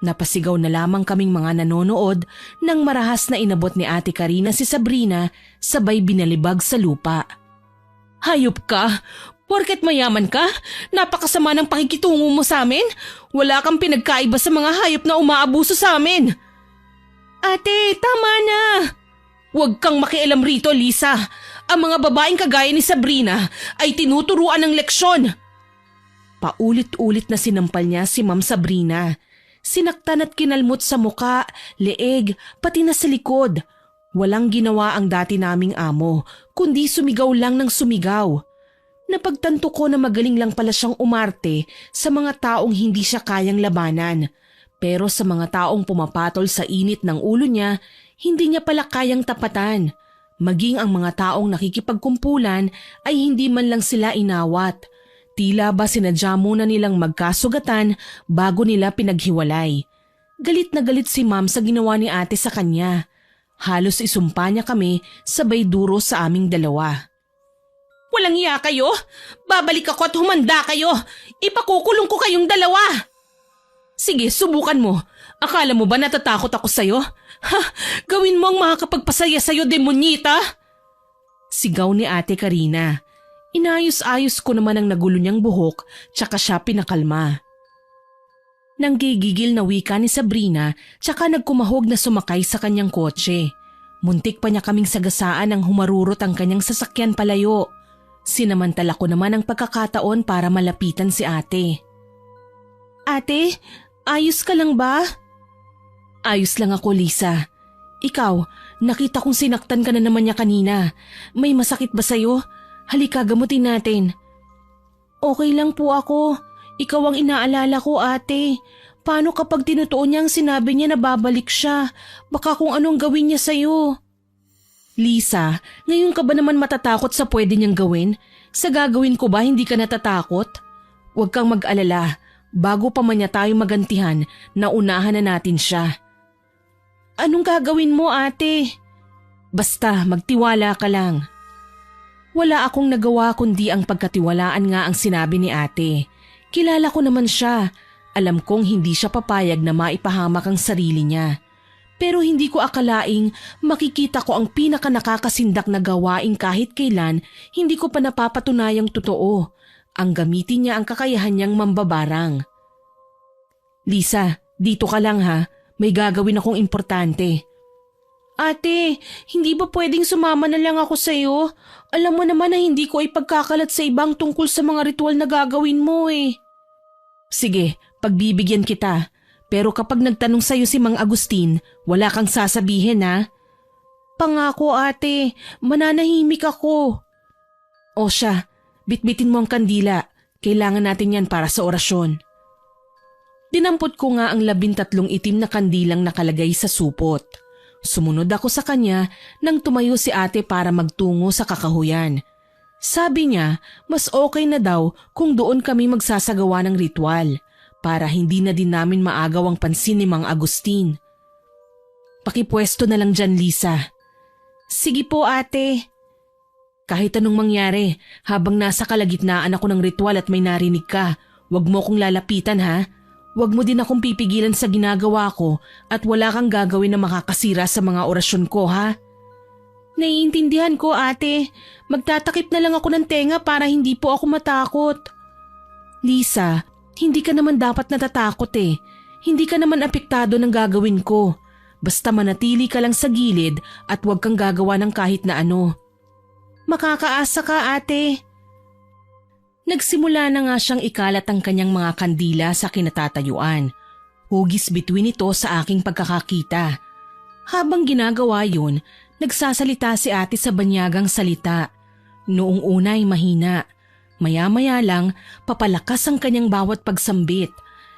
Napasigaw na lamang kaming mga nanonood nang marahas na inabot ni Ate Karina si Sabrina sabay binalibag sa lupa. Hayop ka! Porket mayaman ka? Napakasama ng pakikitungo mo sa amin? Wala kang pinagkaiba sa mga hayop na umaabuso sa amin. Ate, tama na! Huwag kang makialam rito, Lisa. Ang mga babaeng kagaya ni Sabrina ay tinuturuan ng leksyon. Paulit-ulit na sinampal niya si Ma'am Sabrina. Sinaktan at kinalmot sa muka, leeg, pati na sa likod. Walang ginawa ang dati naming amo, kundi sumigaw lang ng sumigaw. Napagtanto ko na magaling lang pala siyang umarte sa mga taong hindi siya kayang labanan. Pero sa mga taong pumapatol sa init ng ulo niya, hindi niya pala kayang tapatan. Maging ang mga taong nakikipagkumpulan ay hindi man lang sila inawat. Tila ba sinadya muna nilang magkasugatan bago nila pinaghiwalay. Galit na galit si Ma'am sa ginawa ni ate sa kanya. Halos isumpa niya kami sabay duro sa aming dalawa. Walang iya kayo? Babalik ako at humanda kayo. Ipakukulong ko kayong dalawa. Sige, subukan mo. Akala mo ba natatakot ako sa'yo? Ha? Gawin mo ang makakapagpasaya sa'yo, demonyita! Sigaw ni Ate Karina. Inayos-ayos ko naman ang nagulo niyang buhok, tsaka siya pinakalma. Nang gigigil na wika ni Sabrina, tsaka nagkumahog na sumakay sa kanyang kotse. Muntik pa niya kaming sagasaan nang humarurot ang kanyang sasakyan palayo. Sinamantala ko naman ang pagkakataon para malapitan si ate. Ate, ayos ka lang ba? Ayos lang ako, Lisa. Ikaw, nakita kong sinaktan ka na naman niya kanina. May masakit ba sa'yo? Halika, gamutin natin. Okay lang po ako. Ikaw ang inaalala ko, ate. Paano kapag tinutuon niya ang sinabi niya na babalik siya? Baka kung anong gawin niya sa'yo. Lisa, ngayon ka ba naman matatakot sa pwede niyang gawin? Sa gagawin ko ba hindi ka natatakot? Huwag kang mag-alala. Bago pa man niya tayo magantihan, naunahan na natin siya. Anong gagawin mo, ate? Basta, magtiwala ka lang. Wala akong nagawa kundi ang pagkatiwalaan nga ang sinabi ni ate. Kilala ko naman siya. Alam kong hindi siya papayag na maipahamak ang sarili niya. Pero hindi ko akalaing makikita ko ang pinaka nakakasindak na gawain kahit kailan hindi ko pa napapatunayang totoo. Ang gamitin niya ang kakayahan niyang mambabarang. Lisa, dito ka lang ha. May gagawin akong importante. Ate, hindi ba pwedeng sumama na lang ako sa'yo? Alam mo naman na hindi ko ipagkakalat sa ibang tungkol sa mga ritual na gagawin mo eh. Sige, pagbibigyan kita. Pero kapag nagtanong sa'yo si Mang Agustin, wala kang sasabihin ha? Pangako ate, mananahimik ako. O siya, bitbitin mo ang kandila. Kailangan natin yan para sa orasyon. Dinampot ko nga ang 13 itim na kandilang nakalagay sa supot. Sumunod ako sa kanya nang tumayo si ate para magtungo sa kakahuyan. Sabi niya, mas okay na daw kung doon kami magsasagawa ng ritual para hindi na din namin maagaw ang pansin ni Mang Agustin. Pakipwesto na lang dyan, Lisa. Sige po, ate. Kahit anong mangyari, habang nasa kalagitnaan ako ng ritual at may narinig ka, wag mo kong lalapitan ha. Wag mo din akong pipigilan sa ginagawa ko at wala kang gagawin na makakasira sa mga orasyon ko ha. Naiintindihan ko ate. Magtatakip na lang ako ng tenga para hindi po ako matakot. Lisa, hindi ka naman dapat natatakot eh. Hindi ka naman apektado ng gagawin ko. Basta manatili ka lang sa gilid at huwag kang gagawa ng kahit na ano. Makakaasa ka ate. Nagsimula na nga siyang ikalat ang kanyang mga kandila sa kinatatayuan. Hugis bituin ito sa aking pagkakakita. Habang ginagawa yun, nagsasalita si ate sa banyagang salita. Noong una ay mahina. Maya-maya lang, papalakas ang kanyang bawat pagsambit.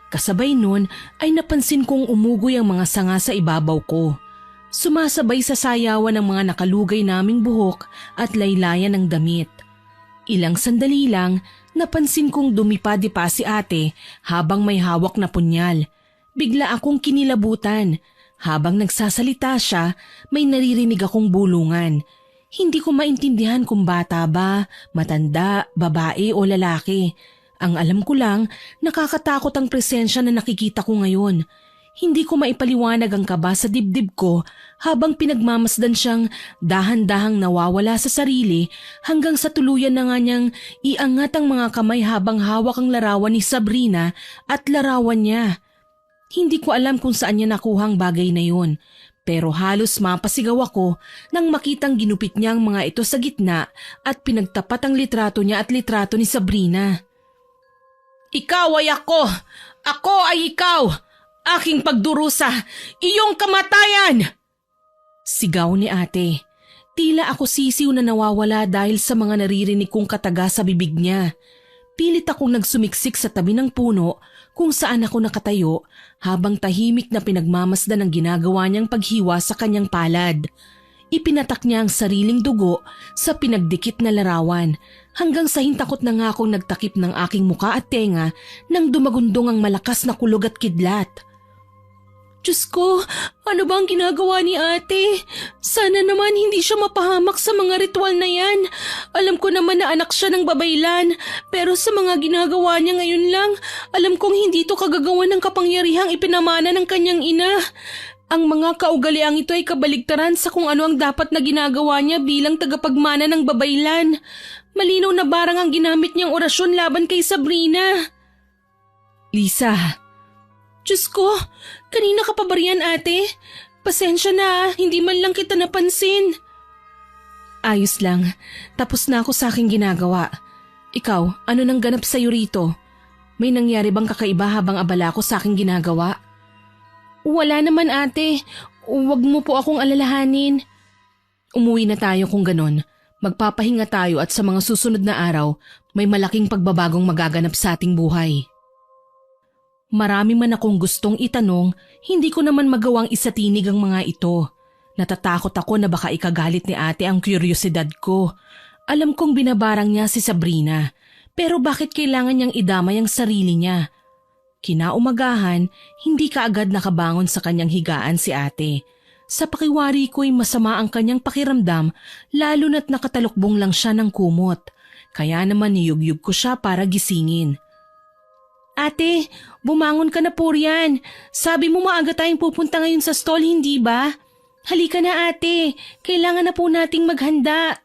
Kasabay nun ay napansin kong umugoy ang mga sanga sa ibabaw ko. Sumasabay sa sayawan ng mga nakalugay naming buhok at laylayan ng damit. Ilang sandali lang, napansin kong dumipadi-pa si ate habang may hawak na punyal. Bigla akong kinilabutan. Habang nagsasalita siya, may naririnig akong bulungan. Hindi ko maintindihan kung bata ba, matanda, babae o lalaki. Ang alam ko lang, nakakatakot ang presensya na nakikita ko ngayon. Hindi ko maipaliwanag ang kaba sa dibdib ko habang pinagmamasdan siyang dahan-dahang nawawala sa sarili hanggang sa tuluyan na nga niyang iangat ang mga kamay habang hawak ang larawan ni Sabrina at larawan niya. Hindi ko alam kung saan niya nakuha ang bagay na yun. Pero halos mapasigaw ako nang makitang ginupit niya ang mga ito sa gitna at pinagtapat ang litrato niya at litrato ni Sabrina. Ikaw ay ako! Ako ay ikaw! Aking pagdurusa! Iyong kamatayan! Sigaw ni ate. Tila ako sisiw na nawawala dahil sa mga naririnig kong kataga sa bibig niya. Pilit akong nagsumiksik sa tabi ng puno kung saan ako nakatayo habang tahimik na pinagmamasdan ang ginagawa niyang paghiwa sa kanyang palad. Ipinatak niya ang sariling dugo sa pinagdikit na larawan hanggang sa hintakot na nga akong nagtakip ng aking muka at tenga nang dumagundong ang malakas na kulog at kidlat. Diyos ko, ano ba ang ginagawa ni ate? Sana naman hindi siya mapahamak sa mga ritual na yan. Alam ko naman na anak siya ng babaylan, pero sa mga ginagawa niya ngayon lang, Alam kong hindi to kagagawan ng kapangyarihang ipinamana ng kanyang ina. Ang mga kaugaliang ito ay kabaligtaran sa kung ano ang dapat na ginagawa niya bilang tagapagmana ng babaylan. Malinaw na barang ang ginamit niyang orasyon laban kay Sabrina. Lisa, Diyos ko, kanina ka pa ba riyan, ate? Pasensya na, hindi man lang kita napansin. Ayos lang, tapos na ako sa aking ginagawa. Ikaw, ano nang ganap sa'yo rito? May nangyari bang kakaiba habang abala ko sa aking ginagawa? Wala naman, ate. Huwag mo po akong alalahanin. Umuwi na tayo kung ganon. Magpapahinga tayo at sa mga susunod na araw, may malaking pagbabagong magaganap sa ating buhay. Marami man akong gustong itanong, hindi ko naman magawang isatinig ang mga ito. Natatakot ako na baka ikagalit ni ate ang kuryosidad ko. Alam kong binabarang niya si Sabrina, pero bakit kailangan niyang idamay ang sarili niya? Kinaumagahan, hindi kaagad nakabangon sa kanyang higaan si ate. Sa pakiwari ko'y masama ang kanyang pakiramdam, lalo na't nakatalukbong lang siya ng kumot. Kaya naman niyugyug ko siya para gisingin. Ate, bumangon ka na po riyan. Sabi mo maaga tayong pupunta ngayon sa stall, hindi ba? Halika na ate, kailangan na po nating maghanda.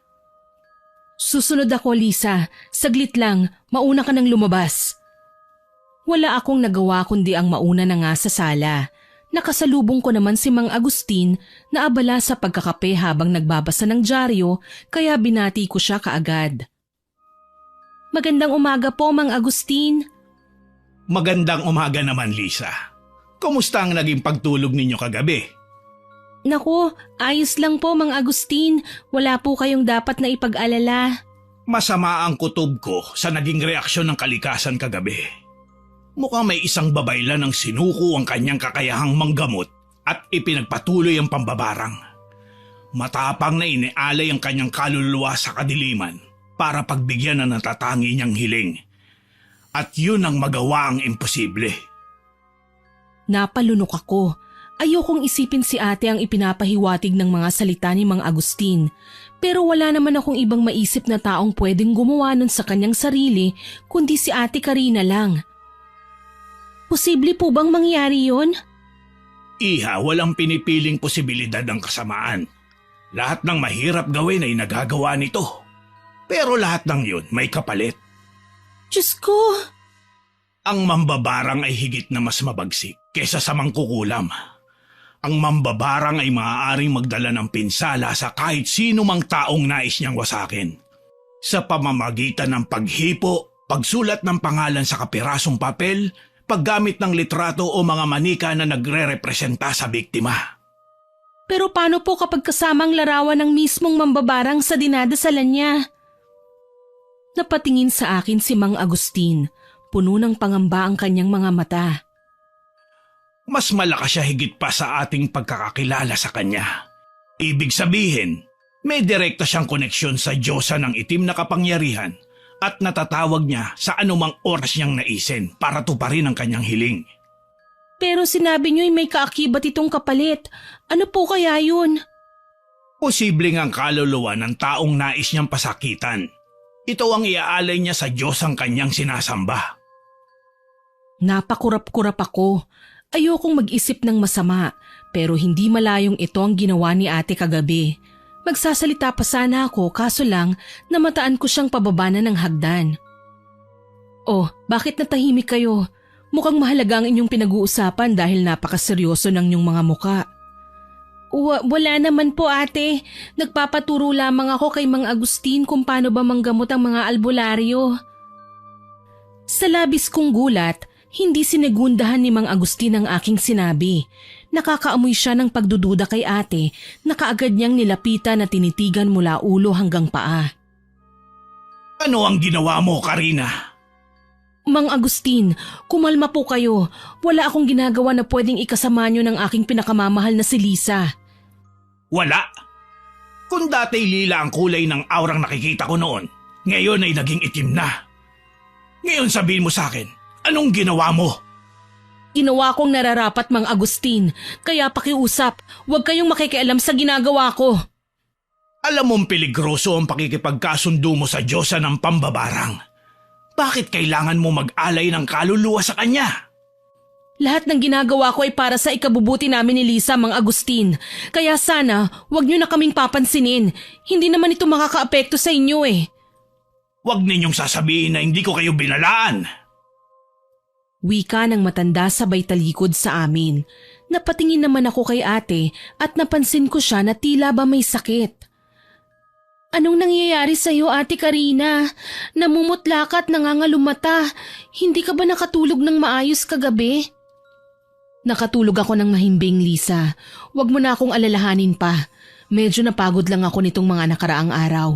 Susunod ako, Lisa. Saglit lang, mauna ka nang lumabas. Wala akong nagawa kundi ang mauna na nga sa sala. Nakasalubong ko naman si Mang Agustin na abala sa pagkakape habang nagbabasa ng dyaryo kaya binati ko siya kaagad. Magandang umaga po, Mang Agustin. Magandang umaga naman, Lisa. Kumusta ang naging pagtulog ninyo kagabi? Naku, ayos lang po, Mang Agustin. Wala po kayong dapat na ipag-alala. Masama ang kutob ko sa naging reaksyon ng kalikasan kagabi. Mukhang may isang babaylan ang sinuko ang kanyang kakayahang manggamot at ipinagpatuloy ang pambabarang. Matapang na inialay ang kanyang kaluluwa sa kadiliman para pagbigyan ng natatangi niyang hiling. At yun ang magawa ang imposible. Napalunok ako. Ayokong isipin si ate ang ipinapahiwatig ng mga salita ni Mang Agustin. Pero wala naman akong ibang maisip na taong pwedeng gumawa nun sa kanyang sarili kundi si Ate Karina lang. Posible po bang mangyari yun? Iha, walang pinipiling posibilidad ng kasamaan. Lahat ng mahirap gawin ay nagagawa nito. Pero lahat ng yun may kapalit. Diyos ko! Ang mambabarang ay higit na mas mabagsik kesa sa mangkukulam. Ang mambabarang ay maaaring magdala ng pinsala sa kahit sino mang taong nais niyang wasakin. Sa pamamagitan ng paghipo, pagsulat ng pangalan sa kapirasong papel, paggamit ng litrato o mga manika na nagre-representa sa biktima. Pero paano po kapag kasamang larawan ng mismong mambabarang sa dinadasalan niya? Napatingin sa akin si Mang Agustin. Puno ng pangamba ang kanyang mga mata. Mas malakas siya higit pa sa ating pagkakakilala sa kanya. Ibig sabihin, may direkta siyang koneksyon sa Diyosa ng itim na kapangyarihan at natatawag niya sa anumang oras niyang naisin para tuparin ang kanyang hiling. Pero sinabi niyo'y may kaakibat itong kapalit. Ano po kaya yun? Posibleng ang kaluluwa ng taong nais niyang pasakitan. Ito ang iaalay niya sa Diyos ang kanyang sinasamba. Napakurap-kurap ako. Ayokong mag-isip ng masama, pero hindi malayong ito ang ginawa ni ate kagabi. Magsasalita pa sana ako kaso lang namataan ko siyang pababa na ng hagdan. Oh, bakit natahimik kayo? Mukhang mahalaga ang inyong pinag-uusapan dahil napakaseryoso ng inyong mga muka. Wala naman po ate. Nagpapaturo lamang ako kay Mang Agustin kung paano ba manggamot ang mga albularyo. Sa labis kong gulat, hindi sinegundahan ni Mang Agustin ang aking sinabi. Nakakaamoy siya ng pagdududa kay ate na kaagad niyang nilapitan at tinitigan mula ulo hanggang paa. Ano ang ginawa mo, Karina? Mang Agustin, kumalma po kayo. Wala akong ginagawa na pwedeng ikasama niyo ng aking pinakamamahal na si Lisa. Wala. Kung dati lila ang kulay ng aurang nakikita ko noon, ngayon ay naging itim na. Ngayon sabihin mo sa akin, anong ginawa mo? Ginawa kong nararapat, Mang Agustin, kaya pakiusap, huwag kayong makikialam sa ginagawa ko. Alam mong peligroso ang pakikipagkasundo mo sa Diyosa ng pambabarang. Bakit kailangan mo mag-alay ng kaluluwa sa kanya? Lahat ng ginagawa ko ay para sa ikabubuti namin ni Lisa, Mang Agustin. Kaya sana, wag niyo na kaming papansinin. Hindi naman ito makakaapekto sa inyo eh. Huwag ninyong sasabihin na hindi ko kayo binalaan. Wika ng matanda sabay talikod sa amin. Napatingin naman ako kay ate at napansin ko siya na tila ba may sakit. Anong nangyayari sa'yo, Ate Karina? Namumutla ka at nangangalumata. Hindi ka ba nakatulog ng maayos kagabi? Nakatulog ako ng mahimbing, Lisa. Huwag mo na akong alalahanin pa. Medyo napagod lang ako nitong mga nakaraang araw.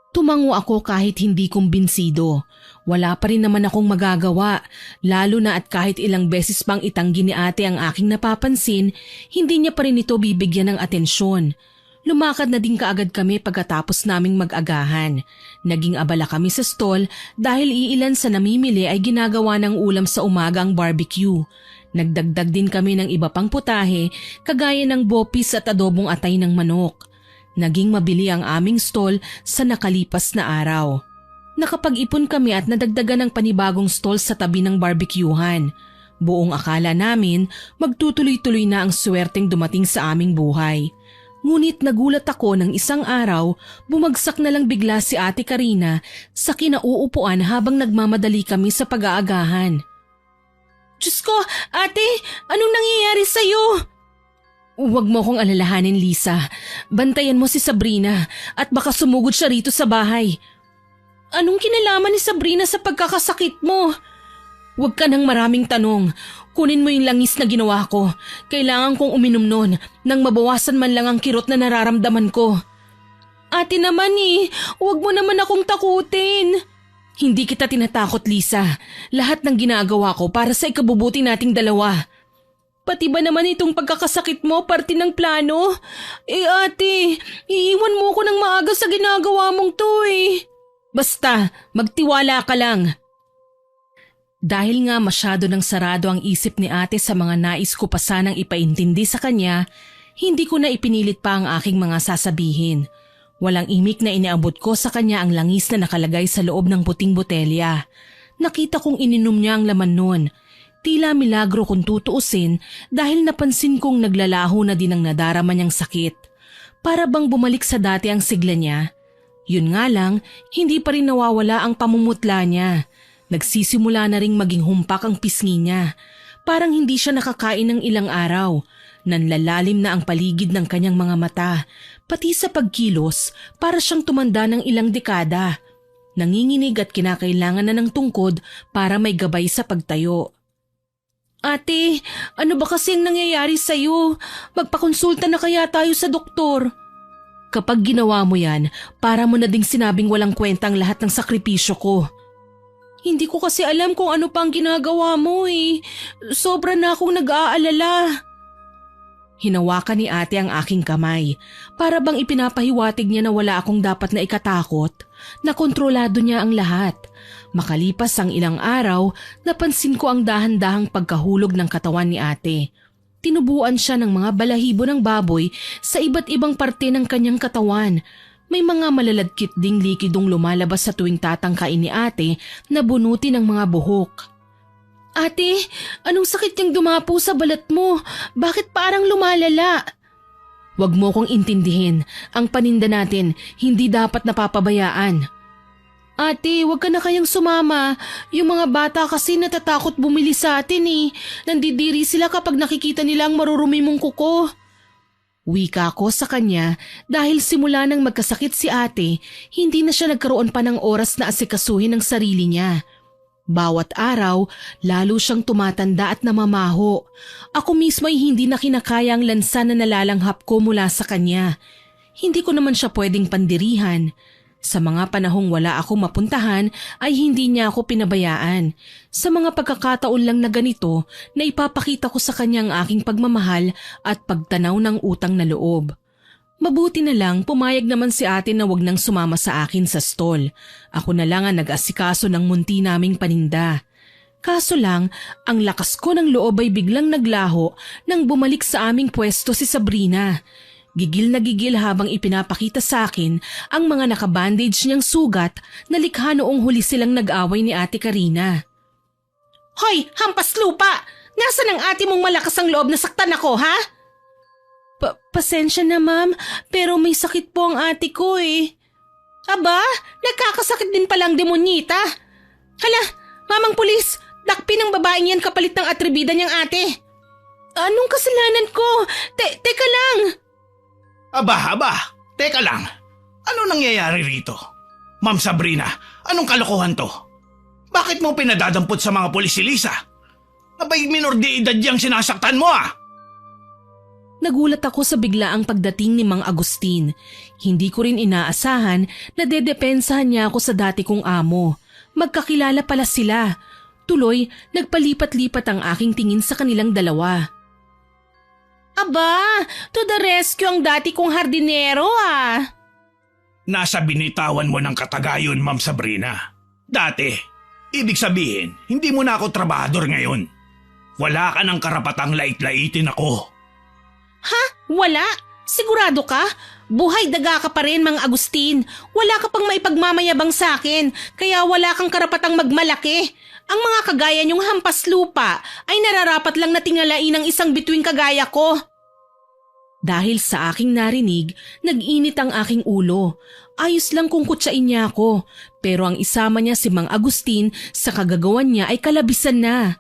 Tumango ako kahit hindi kumbinsido. Wala pa rin naman akong magagawa, lalo na at kahit ilang beses pang itanggi ni ate ang aking napapansin, hindi niya pa rin ito bibigyan ng atensyon. Lumakad na din kaagad kami pagkatapos naming mag-agahan. Naging abala kami sa stall dahil iilan sa namimili ay ginagawa ng ulam sa umaga ang barbecue. Nagdagdag din kami ng iba pang putahe kagaya ng bopis at adobong atay ng manok. Naging mabili ang aming stall sa nakalipas na araw. Nakapag-ipon kami at nadagdagan ng panibagong stall sa tabi ng barbecuehan. Buong akala namin magtutuloy-tuloy na ang swerteng dumating sa aming buhay. Ngunit nagulat ako ng isang araw, bumagsak na lang bigla si Ate Karina sa kinauupuan habang nagmamadali kami sa pag-aagahan. Diyos ko, ate, anong nangyayari sa'yo? Huwag mo akong alalahanin, Lisa. Bantayan mo si Sabrina at baka sumugod siya rito sa bahay. Anong kinalaman ni Sabrina sa pagkakasakit mo? Huwag ka ng maraming tanong. Kunin mo yung langis na ginawa ko. Kailangan kong uminom nun nang mabawasan man lang ang kirot na nararamdaman ko. Ate naman huwag mo naman akong takutin. Hindi kita tinatakot, Lisa. Lahat ng ginagawa ko para sa ikabubuti nating dalawa. Pati ba naman itong pagkakasakit mo parte ng plano? Ate, iiwan mo ko ng maaga sa ginagawa mong to Basta, magtiwala ka lang. Dahil nga masyado nang sarado ang isip ni ate sa mga nais ko pa sanang ipaintindi sa kanya, hindi ko na ipinilit pa ang aking mga sasabihin. Walang imik na iniabot ko sa kanya ang langis na nakalagay sa loob ng puting botelya. Nakita kong ininom niya ang laman nun. Tila milagro kung tutuusin dahil napansin kong naglalaho na din ang nadarama niyang sakit. Para bang bumalik sa dati ang sigla niya. Yun nga lang, hindi pa rin nawawala ang pamumutla niya. Nagsisimula na ring maging humpak ang pisngi niya. Parang hindi siya nakakain ng ilang araw. Nanlalalim na ang paligid ng kanyang mga mata. Pati sa pagkilos, para siyang tumanda ng ilang dekada. Nanginginig at kinakailangan na ng tungkod para may gabay sa pagtayo. Ate, ano ba kasi ang nangyayari sa'yo? Magpakonsulta na kaya tayo sa doktor. Kapag ginawa mo yan, para mo na ding sinabing walang kwenta ang lahat ng sakripisyo ko. Hindi ko kasi alam kung ano pang ginagawa mo Sobra na akong nag-aalala. Hinawakan ni ate ang aking kamay. Para bang ipinapahiwatig niya na wala akong dapat na ikatakot, na kontrolado niya ang lahat. Makalipas ang ilang araw, napansin ko ang dahan-dahang pagkahulog ng katawan ni ate. Tinubuan siya ng mga balahibo ng baboy sa iba't ibang parte ng kanyang katawan. May mga malaladkit ding likidong lumalabas sa tuwing tatangkain ni ate na bunuti ng mga buhok. Ate, anong sakit yung dumapo sa balat mo? Bakit parang lumalala? Huwag mo kong intindihin. Ang paninda natin, hindi dapat napapabayaan. Ate, huwag ka na kayang sumama. Yung mga bata kasi natatakot bumili sa atin Nandidiri sila kapag nakikita nila ang marurumi mong kuko. Wika ko sa kanya dahil simula nang magkasakit si ate, hindi na siya nagkaroon pa ng oras na asikasuhin ang sarili niya. Bawat araw, lalo siyang tumatanda at namamaho. Ako mismo ay hindi na kinakaya ang lansa na nalalanghap ko mula sa kanya. Hindi ko naman siya pwedeng pandirihan. Sa mga panahong wala akong mapuntahan ay hindi niya ako pinabayaan. Sa mga pagkakataon lang na ganito, na ipapakita ko sa kanya ang aking pagmamahal at pagtanaw ng utang na loob. Mabuti na lang pumayag naman si ate na wag nang sumama sa akin sa stall. Ako na lang ang nag-asikaso ng munti naming paninda. Kaso lang, ang lakas ko ng loob ay biglang naglaho nang bumalik sa aming pwesto si Sabrina. Gigil na gigil habang ipinapakita sa akin ang mga nakabandage niyang sugat na likha noong huli silang nag-away ni Ate Karina. Hoy, hampas lupa! Nasaan ang ate mong malakas ang loob na saktan ako, ha? Pasensya na ma'am, pero may sakit po ang ate ko eh. Aba, nagkakasakit din palang demonyita. Hala, mamang pulis, dakpin ng babaeng yan kapalit ng atribida niyang ate. Anong kasalanan ko? Teka lang. Aba, teka lang. Ano nangyayari rito? Ma'am Sabrina, anong kalokohan to? Bakit mo pinadadampot sa mga pulis si Lisa? Abay, minor de edad yang sinasaktan mo ah! Nagulat ako sa biglaang pagdating ni Mang Agustin. Hindi ko rin inaasahan na dedepensahan niya ako sa dati kong amo. Magkakilala pala sila. Tuloy, nagpalipat-lipat ang aking tingin sa kanilang dalawa. Aba, to the rescue ang dati kong hardinero ah. Nasa binitawan mo ng katagayon, Ma'am Sabrina. Dati, ibig sabihin, hindi mo na ako trabahador ngayon. Wala ka ng karapatang lait-laitin ako. Ha? Wala? Sigurado ka? Buhay daga ka pa rin, Mang Agustin. Wala ka pang maipagmamayabang sa akin, kaya wala kang karapatang magmalaki. Ang mga kagaya niyong hampas lupa ay nararapat lang na tingalain ng isang bituing kagaya ko. Dahil sa aking narinig, nag-init ang aking ulo. Ayos lang kung kutsain niya ako, pero ang isama niya si Mang Agustin sa kagagawan niya ay kalabisan na.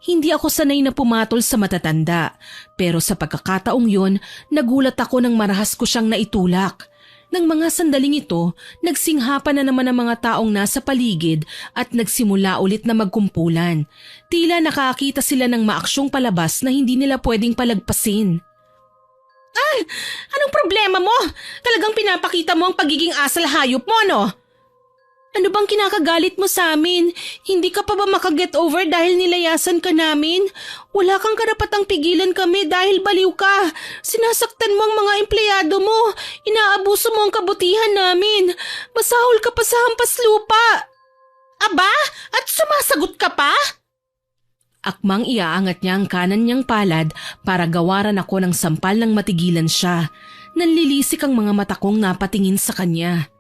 Hindi ako sanay na pumatol sa matatanda, pero sa pagkakataong yon, nagulat ako nang marahas ko siyang naitulak. Nang mga sandaling ito, nagsinghapan na naman ang mga taong nasa paligid at nagsimula ulit na magkumpulan. Tila nakakita sila ng maaksyong palabas na hindi nila pwedeng palagpasin. Ay, anong problema mo? Talagang pinapakita mo ang pagiging asal hayop mo, no? Ano bang kinakagalit mo sa amin? Hindi ka pa ba makaget over dahil nilayasan ka namin? Wala kang karapatang pigilan kami dahil baliw ka. Sinasaktan mo ang mga empleyado mo. Inaabuso mo ang kabutihan namin. Masahol ka pa sa hampas lupa. Aba, at sumasagot ka pa? Akmang iaangat niya ang kanan niyang palad para gawaran ako ng sampal ng matigilan siya. Nanlilisik ang mga mata kong napatingin sa kanya.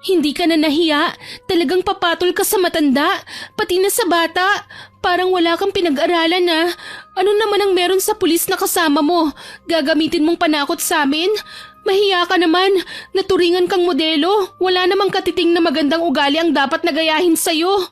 Hindi ka na nahiya. Talagang papatol ka sa matanda, pati na sa bata. Parang wala kang pinag-aralan na. Ano naman ang meron sa pulis na kasama mo? Gagamitin mong panakot sa amin? Mahiya ka naman. Naturingan kang modelo. Wala namang katiting na magandang ugali ang dapat nagayahin sa'yo.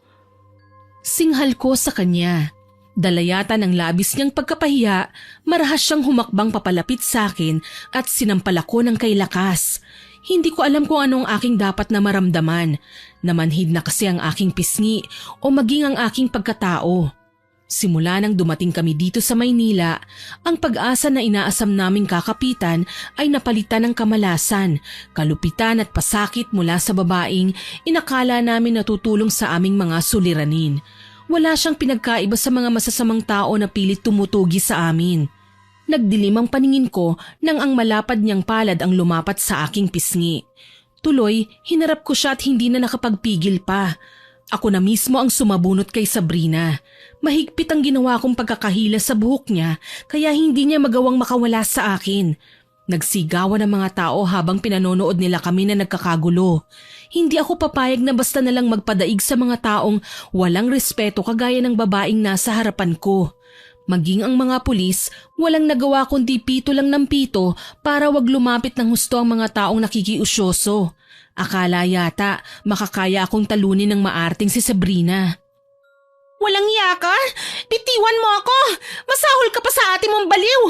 Singhal ko sa kanya. Dalayatan ng labis niyang pagkapahiya, marahas siyang humakbang papalapit sa akin at sinampal ako ng kay lakas. Hindi ko alam kung anong aking dapat na maramdaman. Namanhid na kasi ang aking pisngi o maging ang aking pagkatao. Simula nang dumating kami dito sa Maynila, ang pag-asa na inaasam naming kakapitan ay napalitan ng kamalasan, kalupitan at pasakit mula sa babaeng inakala namin natutulong sa aming mga suliranin. Wala siyang pinagkaiba sa mga masasamang tao na pilit tumutugi sa amin. Nagdilim ang paningin ko nang ang malapad niyang palad ang lumapat sa aking pisngi. Tuloy, hinarap ko siya at hindi na nakapagpigil pa. Ako na mismo ang sumabunot kay Sabrina. Mahigpit ang ginawa kong pagkakahila sa buhok niya kaya hindi niya magawang makawala sa akin. Nagsigawan ang mga tao habang pinanonood nila kami na nagkakagulo. Hindi ako papayag na basta na lang magpadaig sa mga taong walang respeto kagaya ng babaeng nasa harapan ko. Maging ang mga pulis, walang nagawa kundi pito lang ng pito para wag lumapit ng husto ang mga taong nakikiusyoso. Akala yata makakaya akong talunin ng maarting si Sabrina. Walang yaka? Bitiwan mo ako! Masahol ka pa sa ate mong baliw!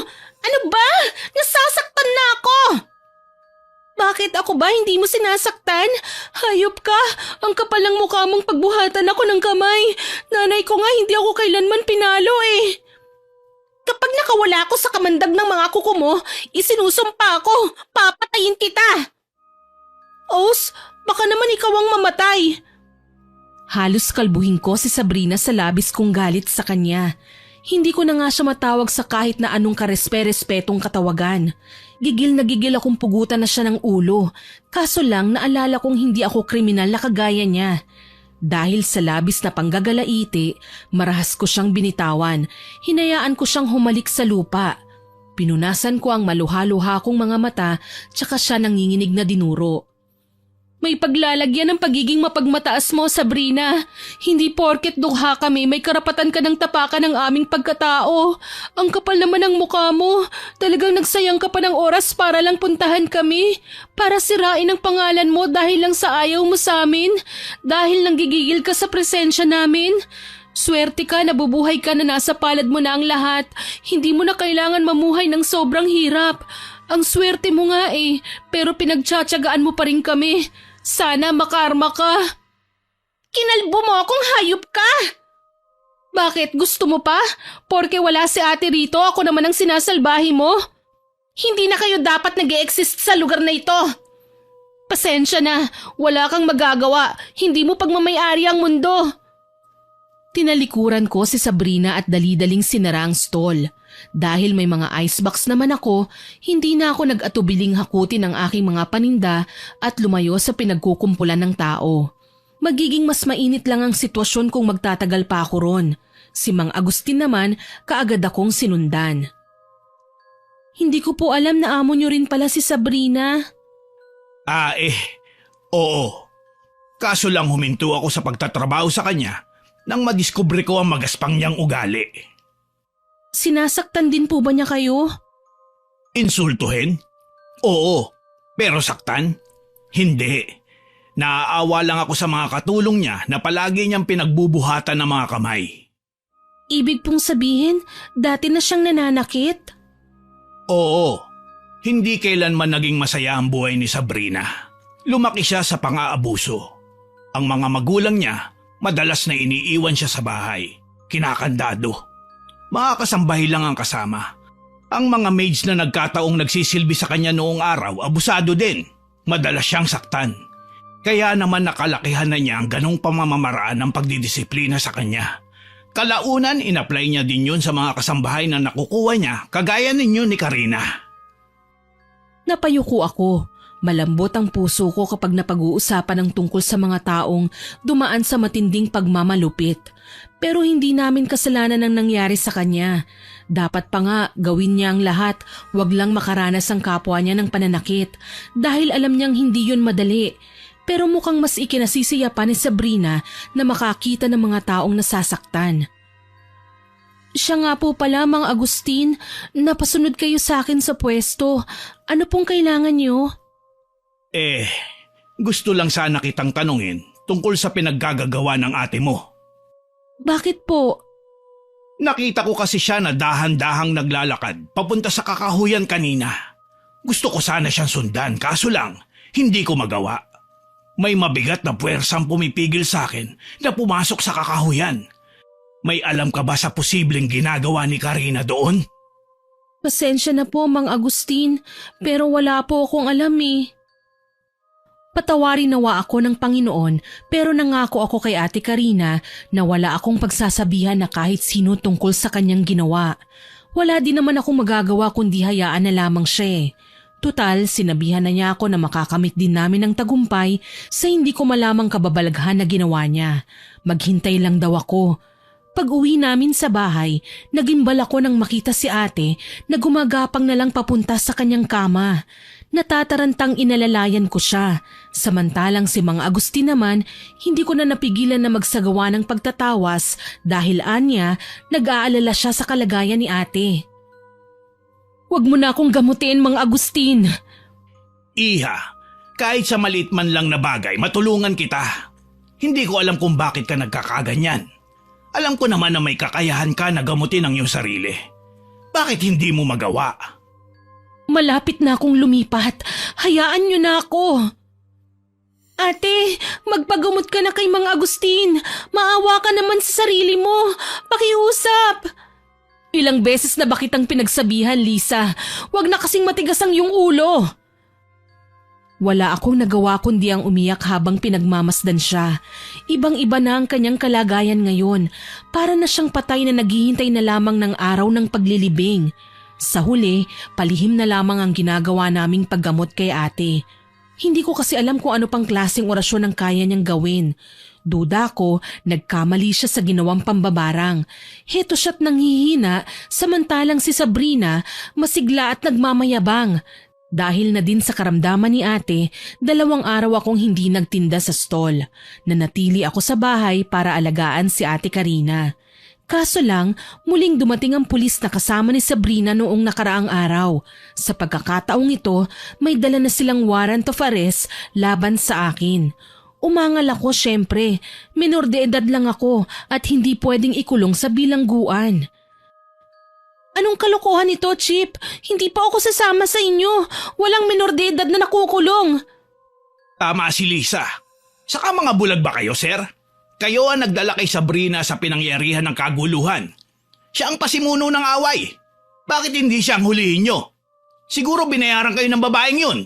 Ano ba? Nasasaktan na ako! Bakit ako ba hindi mo sinasaktan? Hayop ka! Ang kapal ng mukha mong pagbuhatan ako ng kamay. Nanay ko nga hindi ako kailanman pinalo eh. Kapag nakawala ako sa kamandag ng mga kuko mo, isinusumpa ako. Papatayin kita. Os, baka naman ikaw ang mamatay. Halos kalbuhin ko si Sabrina sa labis kong galit sa kanya. Hindi ko na nga siya matawag sa kahit na anong karespe-respetong katawagan. Gigil na gigil akong pugutan na siya ng ulo. Kaso lang naalala kong hindi ako kriminal na kagaya niya. Dahil sa labis na panggagalaiti, marahas ko siyang binitawan. Hinayaan ko siyang humalik sa lupa. Pinunasan ko ang maluha-luha kong mga mata tsaka siya nanginginig na dinuro. May paglalagyan ng pagiging mapagmataas mo, Sabrina. Hindi porket dukha kami, may karapatan ka ng tapakan ng aming pagkatao. Ang kapal naman ng mukha mo. Talagang nagsayang ka pa ng oras para lang puntahan kami. Para sirain ang pangalan mo dahil lang sa ayaw mo sa amin. Dahil nanggigigil ka sa presensya namin. Swerte ka, nabubuhay ka na nasa palad mo na ang lahat. Hindi mo na kailangan mamuhay ng sobrang hirap. Ang swerte mo nga pero pinagtsatsagaan mo pa rin kami. Sana makarma ka. Kinalbo mo akong hayop ka! Bakit? Gusto mo pa? Porke wala si ate rito, ako naman ang sinasalbahi mo? Hindi na kayo dapat nag-e-exist sa lugar na ito. Pasensya na, wala kang magagawa. Hindi mo pagmamayari ang mundo. Tinalikuran ko si Sabrina at dali-daling sinara ang stall. Dahil may mga icebox naman ako, hindi na ako nag-atubiling hakutin ang aking mga paninda at lumayo sa pinagkukumpulan ng tao. Magiging mas mainit lang ang sitwasyon kung magtatagal pa ako ron. Si Mang Agustin naman, kaagad akong sinundan. Hindi ko po alam na amo niyo rin pala si Sabrina. Oo. Kaso lang huminto ako sa pagtatrabaho sa kanya nang madiskubre ko ang magaspang niyang ugali. Sinasaktan din po ba niya kayo? Insultuhin? Oo. Pero saktan? Hindi. Naaawa lang ako sa mga katulong niya na palagi niyang pinagbubuhatan ng mga kamay. Ibig pong sabihin, dati na siyang nananakit? Oo. Hindi kailanman naging masaya ang buhay ni Sabrina. Lumaki siya sa pang-aabuso. Ang mga magulang niya, madalas na iniiwan siya sa bahay. Kinakandado. Mga kasambahay lang ang kasama. Ang mga maids na nagkataong nagsisilbi sa kanya noong araw, abusado din. Madalas siyang saktan. Kaya naman nakalakihan na niya ang ganong pamamamaraan ng pagdidisiplina sa kanya. Kalaunan, inapply niya din yun sa mga kasambahay na nakukuha niya, kagaya ninyo ni Karina. Napayuko ako. Malambot ang puso ko kapag napag-uusapan ng tungkol sa mga taong dumaan sa matinding pagmamalupit. Pero hindi namin kasalanan ang nangyari sa kanya. Dapat pa nga gawin niya ang lahat, wag lang makaranas ang kapwa niya ng pananakit. Dahil alam niyang hindi yun madali. Pero mukhang mas ikinasisiya pa ni Sabrina na makakita ng mga taong nasasaktan. Siya nga po pala, Mang Agustin, napasunod kayo sa akin sa pwesto. Ano pong kailangan niyo? Gusto lang sana kitang tanungin tungkol sa pinaggagagawa ng ate mo. Bakit po? Nakita ko kasi siya na dahan-dahang naglalakad papunta sa kakahuyan kanina. Gusto ko sana siyang sundan, kaso lang, hindi ko magawa. May mabigat na puwersang pumipigil sa akin na pumasok sa kakahuyan. May alam ka ba sa posibleng ginagawa ni Karina doon? Pasensya na po, Mang Agustin, pero wala po akong alam Patawarin nawa ako ng Panginoon pero nangako ako kay Ate Karina na wala akong pagsasabihan na kahit sino tungkol sa kanyang ginawa. Wala din naman akong magagawa kundi hayaan na lamang siya. Tutal, sinabihan na niya ako na makakamit din namin ng tagumpay sa hindi ko malamang kababalaghan na ginawa niya. Maghintay lang daw ako. Pag-uwi namin sa bahay, nagimbal ako nang makita si ate na gumagapang na lang papunta sa kanyang kama. Natatarantang inalalayan ko siya. Samantalang si Mang Agustin naman, hindi ko na napigilan na magsagawa ng pagtatawas dahil anya, nag-aalala siya sa kalagayan ni ate. Huwag mo na akong gamutin, Mang Agustin. Iha, kahit sa maliit man lang na bagay, matulungan kita. Hindi ko alam kung bakit ka nagkakaganyan. Alam ko naman na may kakayahan ka na gamutin ang iyong sarili. Bakit hindi mo magawa? Malapit na akong lumipat. Hayaan niyo na ako. Ate, magpagamot ka na kay Mang Agustin. Maawa ka naman sa sarili mo. Pakiusap. Ilang beses na ba kitang pinagsabihan, Lisa? Huwag na kasing matigas ang iyong ulo. Wala akong nagawa kundi ang umiyak habang pinagmamasdan siya. Ibang-iba na ang kanyang kalagayan ngayon. Para na siyang patay na naghihintay na lamang ng araw ng paglilibing. Sa huli, palihim na lamang ang ginagawa naming paggamot kay ate. Hindi ko kasi alam kung ano pang klaseng orasyon ang kaya niyang gawin. Duda ko, nagkamali siya sa ginawang pambabarang. Heto siya't nanghihina, samantalang si Sabrina masigla at nagmamayabang. Dahil na din sa karamdaman ni ate, 2 araw akong hindi nagtinda sa stall. Nanatili ako sa bahay para alagaan si ate Karina. Kaso lang, muling dumating ang pulis na kasama ni Sabrina noong nakaraang araw. Sa pagkakataong ito, may dala na silang warrant of arrest laban sa akin. Umangal ako syempre, minor de edad lang ako at hindi pwedeng ikulong sa bilangguan. Anong kalokohan ito, Chip? Hindi pa ako sasama sa inyo. Walang minor de edad na nakukulong. Tama si Lisa. Saka mga bulag ba kayo, sir? Kayo ang nagdala kay Sabrina sa pinangyarihan ng kaguluhan. Siya ang pasimuno ng away. Bakit hindi siya ang hulihin nyo? Siguro binayaran kayo ng babaeng yun.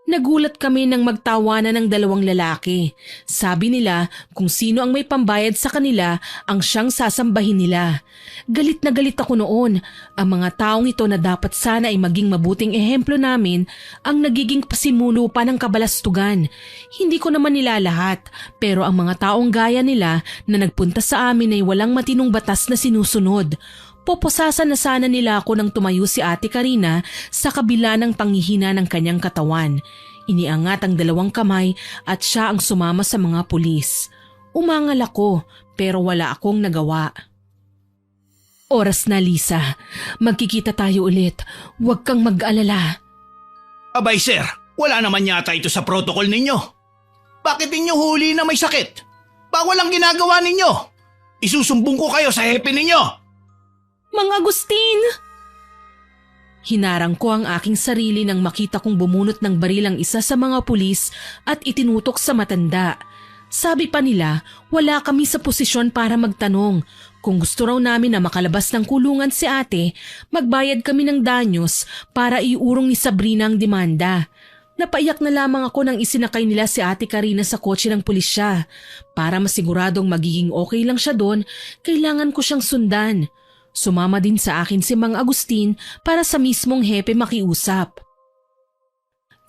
Nagulat kami nang magtawanan ng 2 lalaki. Sabi nila kung sino ang may pambayad sa kanila ang siyang sasambahin nila. Galit na galit ako noon. Ang mga taong ito na dapat sana ay maging mabuting ehemplo namin ang nagiging pasimuno pa ng kabalastugan. Hindi ko naman nila lahat, pero ang mga taong gaya nila na nagpunta sa amin ay walang matinong batas na sinusunod. Poposasan na sana nila ako nang tumayo si Ate Karina sa kabila ng panghihina ng kanyang katawan. Iniangat ang 2 kamay at siya ang sumama sa mga pulis. Umangal ako pero wala akong nagawa. Oras na, Lisa. Magkikita tayo ulit. Huwag kang mag-alala. Abay sir, wala naman yata ito sa protocol ninyo. Bakit ninyo huli na may sakit? Bawal ang ginagawa ninyo. Isusumbong ko kayo sa hepe ninyo. Mang Agustin! Hinarang ko ang aking sarili nang makita kong bumunot ng baril ang isa sa mga pulis at itinutok sa matanda. Sabi pa nila, wala kami sa posisyon para magtanong. Kung gusto raw namin na makalabas ng kulungan si ate, magbayad kami ng danyos para iurong ni Sabrina ang demanda. Napaiyak na lamang ako nang isinakay nila si Ate Karina sa kotse ng pulisya. Para masiguradong magiging okay lang siya doon, kailangan ko siyang sundan. Sumama din sa akin si Mang Agustin para sa mismong hepe makiusap.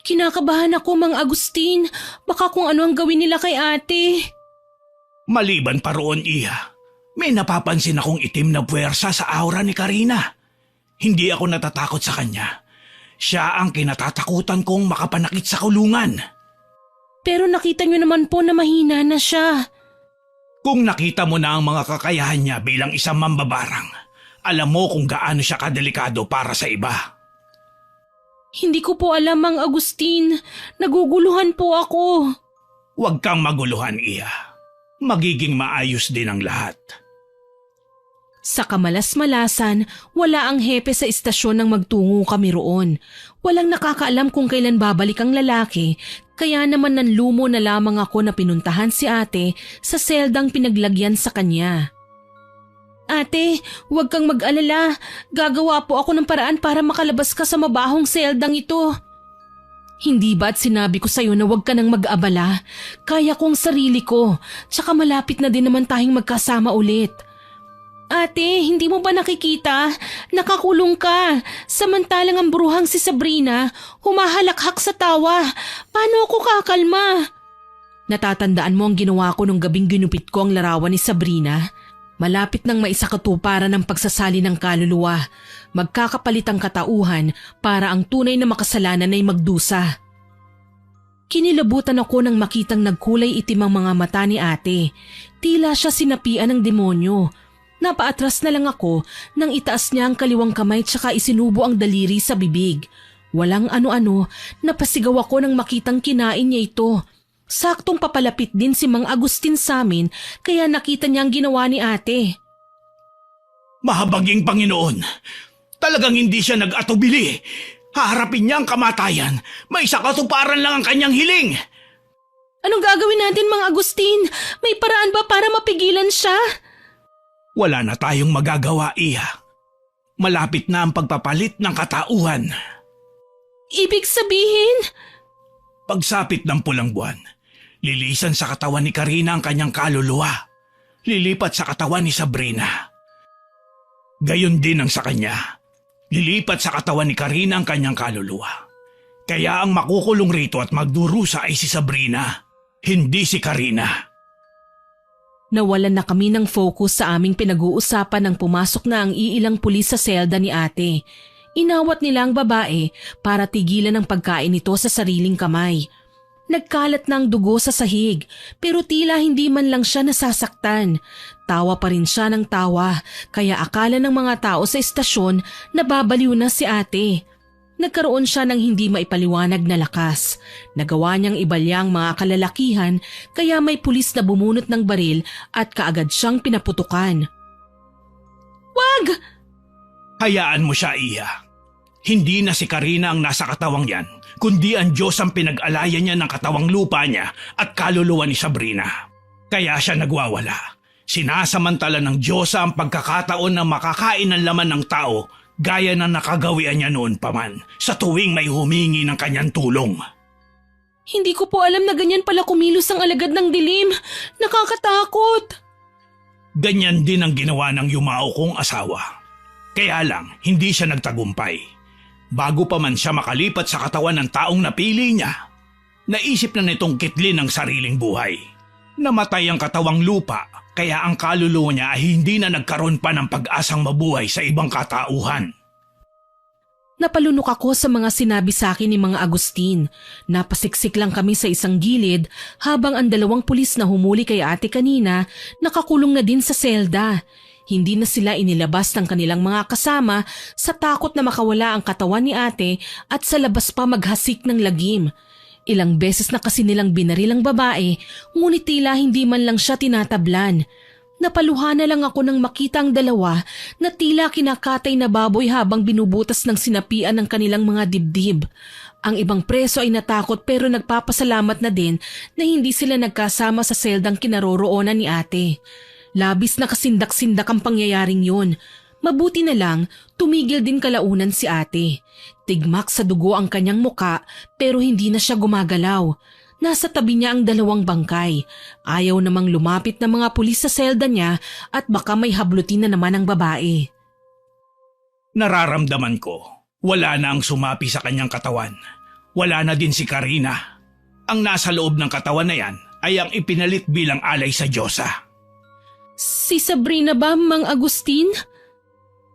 Kinakabahan ako, Mang Agustin. Baka kung ano ang gawin nila kay ate. Maliban pa roon, Iha, may napapansin akong itim na puwersa sa aura ni Karina. Hindi ako natatakot sa kanya. Siya ang kinatatakutan kong makapanakit sa kulungan. Pero nakita niyo naman po na mahina na siya. Kung nakita mo na ang mga kakayahan niya bilang isang mambabarang, alam mo kung gaano siya kadelikado para sa iba. Hindi ko po alam, Mang Agustin. Naguguluhan po ako. Huwag kang maguluhan, Iha. Magiging maayos din ang lahat. Sa kamalas-malasan, wala ang hepe sa istasyon nang magtungo kami roon. Walang nakakaalam kung kailan babalik ang lalaki, kaya naman nanlumo na lamang ako na pinuntahan si ate sa seldang pinaglagyan sa kanya. Ate, huwag kang mag-alala. Gagawa po ako ng paraan para makalabas ka sa mabahong seldang ito. Hindi ba't sinabi ko sa'yo na huwag ka nang mag-abala? Kaya ko ang sarili ko, tsaka malapit na din naman tayong magkasama ulit. Ate, hindi mo ba nakikita? Nakakulong ka. Samantalang ang bruhang si Sabrina, humahalakhak sa tawa. Paano ako kakalma? Natatandaan mo ang ginawa ko nung gabing ginupit ko ang larawan ni Sabrina? Malapit nang maisakatuparan ng pagsasali ng kaluluwa. Magkakapalit ang katauhan para ang tunay na makasalanan ay magdusa. Kinilabutan ako nang makitang nagkulay itim ang mga mata ni ate. Tila siya sinapian ng demonyo. Napaatras na lang ako nang itaas niya ang kaliwang kamay tsaka isinubo ang daliri sa bibig. Walang ano-ano, napasigaw ako nang makitang kinain niya ito. Saktong papalapit din si Mang Agustin sa amin kaya nakita niya ang ginawa ni ate. Mahabaging Panginoon, talagang hindi siya nag-atubili. Haharapin niya ang kamatayan. May sakatuparan lang ang kanyang hiling. Anong gagawin natin, Mang Agustin? May paraan ba para mapigilan siya? Wala na tayong magagawa, Iha. Malapit na ang pagpapalit ng katauhan. Ibig sabihin? Pagsapit ng pulang buwan, lilisan sa katawan ni Karina ang kanyang kaluluwa. Lilipat sa katawan ni Sabrina. Gayon din ang sa kanya. Lilipat sa katawan ni Karina ang kanyang kaluluwa. Kaya ang makukulong rito at magdurusa ay si Sabrina, hindi si Karina. Nawalan na kami ng focus sa aming pinag-uusapan nang pumasok na ang iilang pulis sa selda ni ate. Inawat nila ang babae para tigilan ang pagkain nito sa sariling kamay. Nagkalat na ang dugo sa sahig pero tila hindi man lang siya nasasaktan. Tawa pa rin siya ng tawa kaya akala ng mga tao sa estasyon na babaliw na si ate. Nagkaroon siya ng hindi maipaliwanag na lakas. Nagawa niyang ibalya ang mga kalalakihan kaya may pulis na bumunot ng baril at kaagad siyang pinaputukan. Wag! Hayaan mo siya, Iha. Hindi na si Karina ang nasa katawang yan, kundi ang Diyos ang pinag-alaya niya ng katawang lupa niya at kaluluwa ni Sabrina. Kaya siya nagwawala. Sinasamantala ng Diyos ang pagkakataon na makakain ng laman ng tao gaya na nakagawian niya noon pa man sa tuwing may humingi ng kanyang tulong. Hindi ko po alam na ganyan pala kumilos ang alagad ng dilim. Nakakatakot. Ganyan din ang ginawa ng yumao kong asawa. Kaya lang, hindi siya nagtagumpay. Bago pa man siya makalipat sa katawan ng taong napili niya, naisip na nitong kitlin ang sariling buhay. Namatay ang katawang lupa, kaya ang kaluluwa niya ay hindi na nagkaroon pa ng pag-asang mabuhay sa ibang katauhan. Napalunok ako sa mga sinabi sa akin ni Mang Agustin. Napasiksik lang kami sa isang gilid habang ang dalawang pulis na humuli kay ate kanina nakakulong na din sa selda. Hindi na sila inilabas ng kanilang mga kasama sa takot na makawala ang katawan ni ate at sa labas pa maghasik ng lagim. Ilang beses na kasi nilang binaril ang babae, ngunit tila hindi man lang siya tinatablan. Napaluha na lang ako nang makita ang dalawa na tila kinakatay na baboy habang binubutas ng sinapian ng kanilang mga dibdib. Ang ibang preso ay natakot pero nagpapasalamat na din na hindi sila nagkasama sa seldang kinaroroonan ni ate. Labis na kasindak-sindak ang pangyayaring yun. Mabuti na lang, tumigil din kalaunan si ate. Tigmak sa dugo ang kanyang muka pero hindi na siya gumagalaw. Nasa tabi niya ang dalawang bangkay. Ayaw namang lumapit ng mga pulis sa selda niya at baka may hablutin na naman ang babae. Nararamdaman ko, wala na ang sumapi sa kanyang katawan. Wala na din si Karina. Ang nasa loob ng katawan na yan ay ang ipinalit bilang alay sa Diyosa. Si Sabrina ba, Mang Agustin?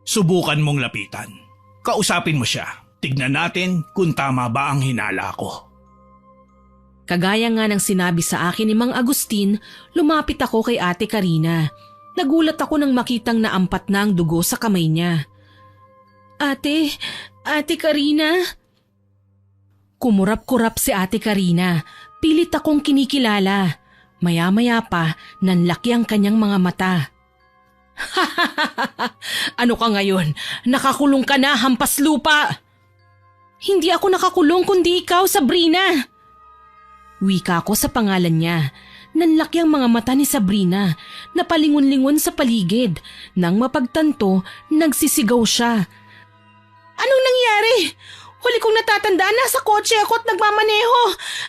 Subukan mong lapitan. Kausapin mo siya. Tignan natin kung tama ba ang hinala ko. Kagaya nga ng sinabi sa akin ni Mang Agustin, lumapit ako kay ate Karina. Nagulat ako nang makitang naampat na ang dugo sa kamay niya. Ate Karina? Kumurap-kurap si ate Karina. Pilit akong kinikilala. Maya-maya pa, nanlaki ang kanyang mga mata. Ano ka ngayon? Nakakulong ka na, hampas lupa! Hindi ako nakakulong kundi ikaw, Sabrina! Wika ko sa pangalan niya. Nanlaki ang mga mata ni Sabrina. Napalingon-lingon sa paligid. Nang mapagtanto, nagsisigaw siya. Anong nangyari? Huli kong natatandaan, nasa kotse ako at nagmamaneho.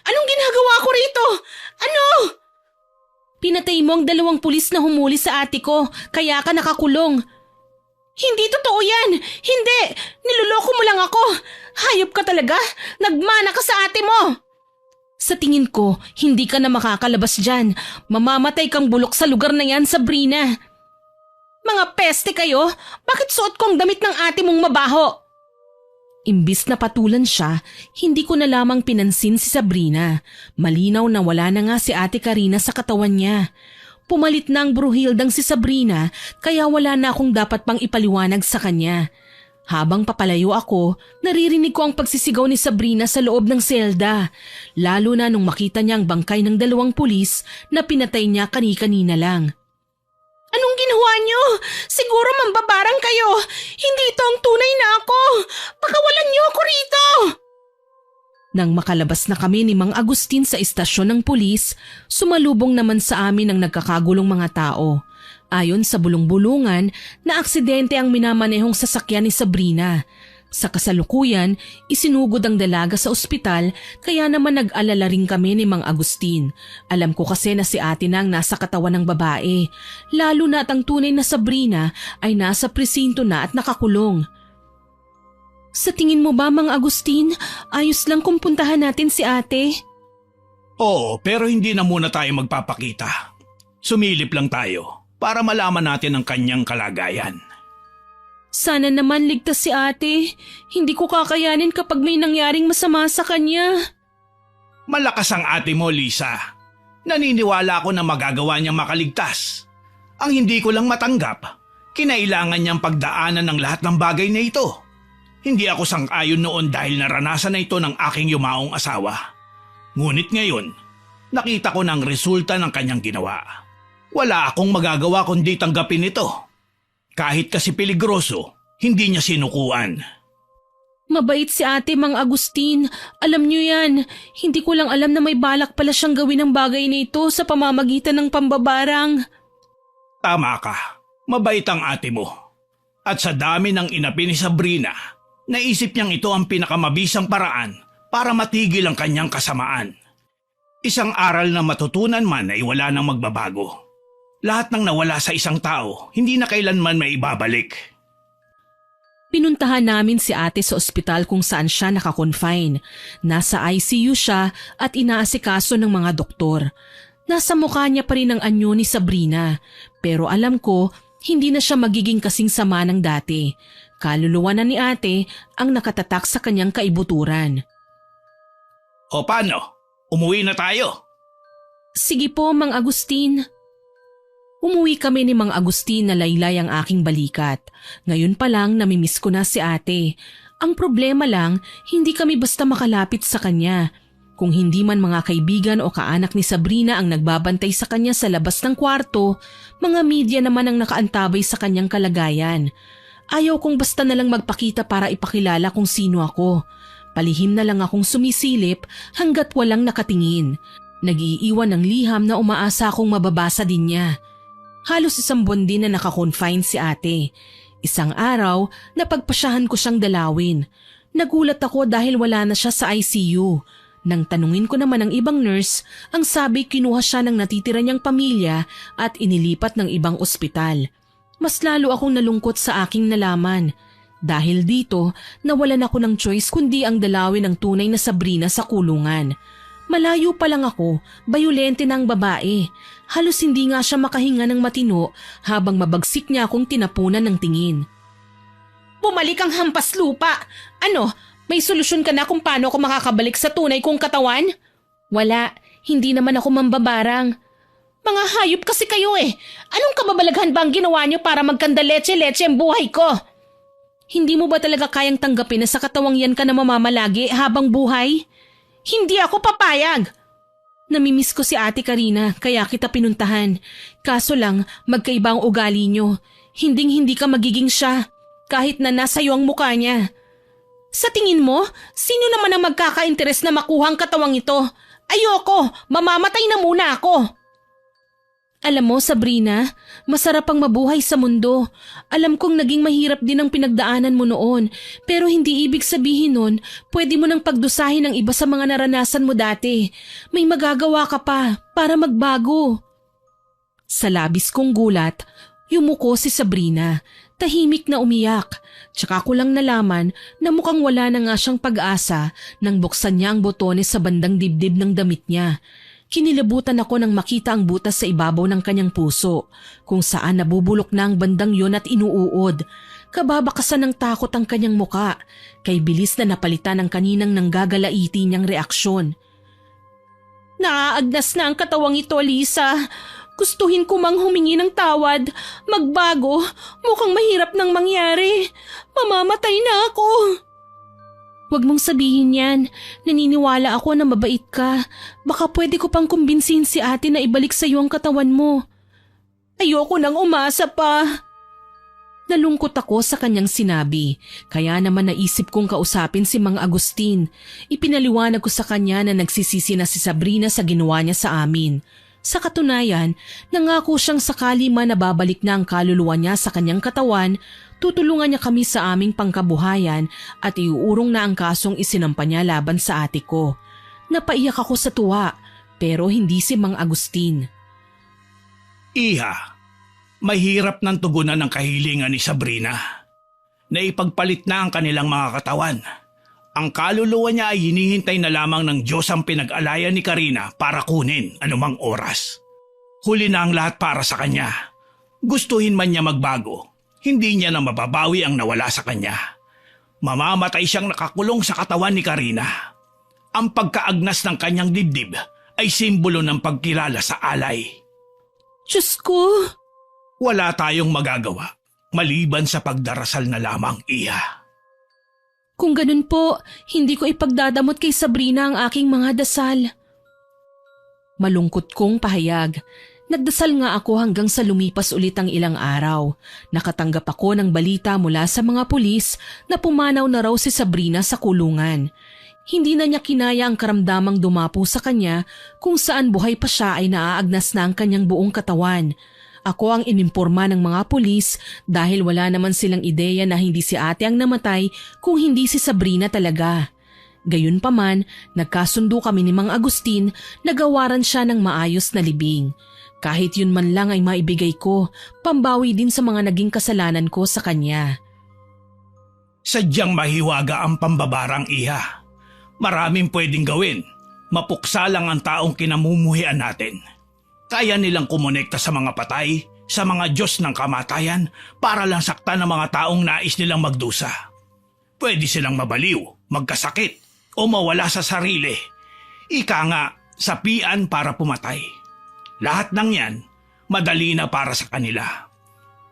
Anong ginagawa ko rito? Ano? Pinatay mo ang dalawang pulis na humuli sa ate ko, kaya ka nakakulong. Hindi totoo yan! Hindi! Niloloko mo lang ako! Hayop ka talaga! Nagmana ka sa ate mo! Sa tingin ko, hindi ka na makakalabas dyan. Mamamatay kang bulok sa lugar na yan, Sabrina. Mga peste kayo! Bakit suot ko ang damit ng ate mong mabaho? Imbis na patulan siya, hindi ko na lamang pinansin si Sabrina. Malinaw na wala na nga si ate Karina sa katawan niya. Pumalit na ang bruhildang si Sabrina kaya wala na akong dapat pang ipaliwanag sa kanya. Habang papalayo ako, naririnig ko ang pagsisigaw ni Sabrina sa loob ng selda. Lalo na nung makita niya ang bangkay ng dalawang pulis na pinatay niya kani-kanina lang. Anong ginawa niyo? Siguro mambabarang kayo. Hindi ito ang tunay na ako. Pakawalan niyo ako rito. Nang makalabas na kami ni Mang Agustin sa istasyon ng pulis, sumalubong naman sa amin ang nagkakagulong mga tao. Ayon sa bulong-bulungan, na aksidente ang minamanehong sasakyan ni Sabrina. Sa kasalukuyan, isinugod ang dalaga sa ospital kaya naman nag-alala rin kami ni Mang Agustin. Alam ko kasi na si ate na ang nasa katawan ng babae. Lalo na at ang tunay na Sabrina ay nasa presinto na at nakakulong. Sa tingin mo ba, Mang Agustin, ayos lang kung puntahan natin si ate? Oo, pero hindi na muna tayo magpapakita. Sumilip lang tayo para malaman natin ang kanyang kalagayan. Sana naman ligtas si ate. Hindi ko kakayanin kapag may nangyaring masama sa kanya. Malakas ang ate mo, Lisa. Naniniwala ako na magagawa niyang makaligtas. Ang hindi ko lang matanggap, kinailangan niyang pagdaanan ng lahat ng bagay na ito. Hindi ako sang-ayon noon dahil naranasan na ito ng aking yumaong asawa. Ngunit ngayon, nakita ko na ang resulta ng kanyang ginawa. Wala akong magagawa kundi tanggapin ito. Kahit kasi peligroso, hindi niya sinukuan. Mabait si ate, Mang Agustin. Alam niyo yan. Hindi ko lang alam na may balak pala siyang gawin ang bagay na ito sa pamamagitan ng pambabarang. Tama ka. Mabait ang ate mo. At sa dami ng inapi ni Sabrina, naisip niyang ito ang pinakamabisang paraan para matigil ang kanyang kasamaan. Isang aral na matutunan man ay wala nang magbabago. Lahat ng nawala sa isang tao, hindi na kailanman may ibabalik. Pinuntahan namin si ate sa ospital kung saan siya nakakonfine. Nasa ICU siya at inaasikaso ng mga doktor. Nasa mukha niya pa rin ang anyo ni Sabrina, pero alam ko hindi na siya magiging kasing sama ng dati. Kaluluwa na ni ate ang nakatatak sa kanyang kaibuturan. O paano? Umuwi na tayo. Sige po, Mang Agustin. Umuwi kami ni Mang Agustin na laylay ang aking balikat. Ngayon pa lang namimiss ko na si ate. Ang problema lang, hindi kami basta makalapit sa kanya. Kung hindi man mga kaibigan o kaanak ni Sabrina ang nagbabantay sa kanya sa labas ng kwarto, mga media naman ang nakaantabay sa kanyang kalagayan. Ayaw kong basta na lang magpakita para ipakilala kung sino ako. Palihim na lang akong sumisilip hanggat walang nakatingin. Nag-iiwan ng liham na umaasa akong mababasa din niya. Halos 1 buwan din na nakakonfine si ate. Isang araw, napagpasyahan ko siyang dalawin. Nagulat ako dahil wala na siya sa ICU. Nang tanungin ko naman ang ibang nurse, ang sabi kinuha siya ng natitira niyang pamilya at inilipat ng ibang ospital. Mas lalo akong nalungkot sa aking nalaman. Dahil dito, nawalan ako ng choice kundi ang dalawin ng tunay na Sabrina sa kulungan. Malayo pa lang ako, bayolente na ang babae. Halos hindi nga siya makahinga ng matino habang mabagsik niya akong tinapunan ng tingin. Bumalik ang hampas lupa. Ano, may solusyon ka na kung paano ako makakabalik sa tunay kong katawan? Wala, hindi naman ako mambabarang. Mga hayop kasi kayo eh. Anong kababalaghan ba ang ginawa niyo para magkandaletse-letse ang buhay ko? Hindi mo ba talaga kayang tanggapin na sa katawang yan ka na mamamalagi habang buhay? Hindi ako papayag. Namimiss ko si Ate Karina kaya kita pinuntahan. Kaso lang, magkaiba ang ugali nyo. Hinding-hindi ka magiging siya kahit na nasa iyo ang mukha niya. Sa tingin mo, sino naman ang magkaka-interes na makuha ang katawang ito? Ayoko, mamamatay na muna ako. Alam mo, Sabrina, masarap ang mabuhay sa mundo. Alam kong naging mahirap din ang pinagdaanan mo noon, pero hindi ibig sabihin nun, pwede mo nang pagdusahin ang iba sa mga naranasan mo dati. May magagawa ka pa para magbago. Sa labis kong gulat, yumuko si Sabrina. Tahimik na umiyak. Tsaka ko lang nalaman na mukhang wala na nga siyang pag-asa nang buksan niya ang botones sa bandang dibdib ng damit niya. Kinilabutan ako nang makita ang butas sa ibabaw ng kanyang puso, kung saan nabubulok na ang bandang yon at inuuod. Kababakasan ng takot ang kanyang muka, kay bilis na napalitan ng kaninang nanggagalaiti niyang reaksyon. Naaagnas na ang katawang ito, Lisa. Gustuhin ko mang humingi ng tawad, magbago, mukhang mahirap nang mangyari. Mamamatay na ako. Huwag mong sabihin yan. Naniniwala ako na mabait ka. Baka pwede ko pang kumbinsihin si ate na ibalik sa iyo ang katawan mo. Ayoko nang umasa pa. Nalungkot ako sa kanyang sinabi, kaya naman naisip kong kausapin si Mang Agustin. Ipinaliwanag ko sa kanya na nagsisisi na si Sabrina sa ginawa niya sa amin. Sa katunayan, nangako siyang sakali man na babalik na ang kaluluwa niya sa kanyang katawan, tutulungan niya kami sa aming pangkabuhayan at iuurong na ang kasong isinampa niya laban sa ate ko. Napaiyak ako sa tuwa, pero hindi si Mang Agustin. Iha, mahirap nang tugunan ang kahilingan ni Sabrina. na ipagpalit na ang kanilang mga katawan. Ang kaluluwa niya ay hinihintay na lamang ng Diyos ang pinag-alayan ni Karina para kunin anumang oras. Huli na ang lahat para sa kanya. Gustuhin man niya magbago, hindi niya na mababawi ang nawala sa kanya. Mamamatay siyang nakakulong sa katawan ni Karina. Ang pagkaagnas ng kanyang dibdib ay simbolo ng pagkilala sa alay. Diyos ko! Wala tayong magagawa maliban sa pagdarasal na lamang, Iha. Kung ganun po, hindi ko ipagdadamot kay Sabrina ang aking mga dasal. Malungkot kong pahayag. Nagdasal nga ako hanggang sa lumipas ulit ang ilang araw. Nakatanggap ako ng balita mula sa mga pulis na pumanaw na raw si Sabrina sa kulungan. Hindi na niya kinaya ang karamdamang dumapo sa kanya kung saan buhay pa siya ay naaagnas na ang kanyang buong katawan. Ako ang inimporma ng mga pulis dahil wala naman silang ideya na hindi si ate ang namatay kung hindi si Sabrina talaga. Gayunpaman, nagkasundo kami ni Mang Agustin na gawaran siya ng maayos na libing. Kahit yun man lang ay maibigay ko, pambawi din sa mga naging kasalanan ko sa kanya. Sadyang mahiwaga ang pambabarang, Iha. Maraming pwedeng gawin. Mapuksa lang ang taong kinamumuhian natin. Kaya nilang kumonekta sa mga patay, sa mga Diyos ng kamatayan para lang saktan ang mga taong nais nilang magdusa. Pwede silang mabaliw, magkasakit o mawala sa sarili. Ika nga, sapian para pumatay. Lahat ng yan, madali na para sa kanila.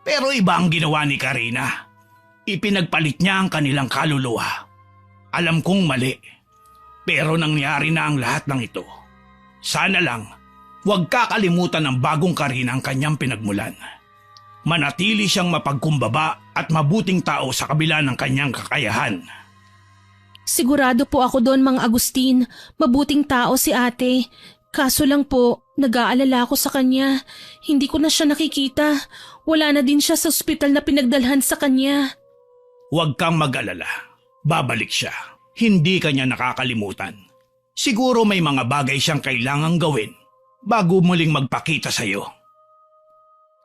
Pero iba ang ginawa ni Karina. Ipinagpalit niya ang kanilang kaluluwa. Alam kong mali. Pero nangyari na ang lahat ng ito. Sana lang, huwag kakalimutan ng bagong Karina ang kanyang pinagmulan. Manatili siyang mapagkumbaba at mabuting tao sa kabila ng kanyang kakayahan. Sigurado po ako doon, Mang Agustin. Mabuting tao si ate. Kaso lang po, nag-aalala ako sa kanya. Hindi ko na siya nakikita. Wala na din siya sa ospital na pinagdalhan sa kanya. Huwag kang mag-alala. Babalik siya. Hindi kanya nakakalimutan. Siguro may mga bagay siyang kailangang gawin bago muling magpakita sa'yo.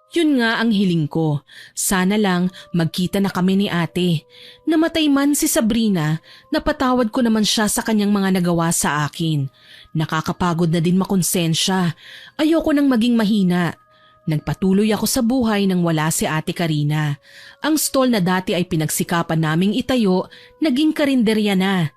Yun nga ang hiling ko. Sana lang magkita na kami ni ate. Namatay man si Sabrina, napatawad ko naman siya sa kanyang mga nagawa sa akin. Nakakapagod na din makonsensya. Ayoko nang maging mahina. Nagpatuloy ako sa buhay nang wala si ate Karina. Ang stall na dati ay pinagsikapan naming itayo, naging karinderya na.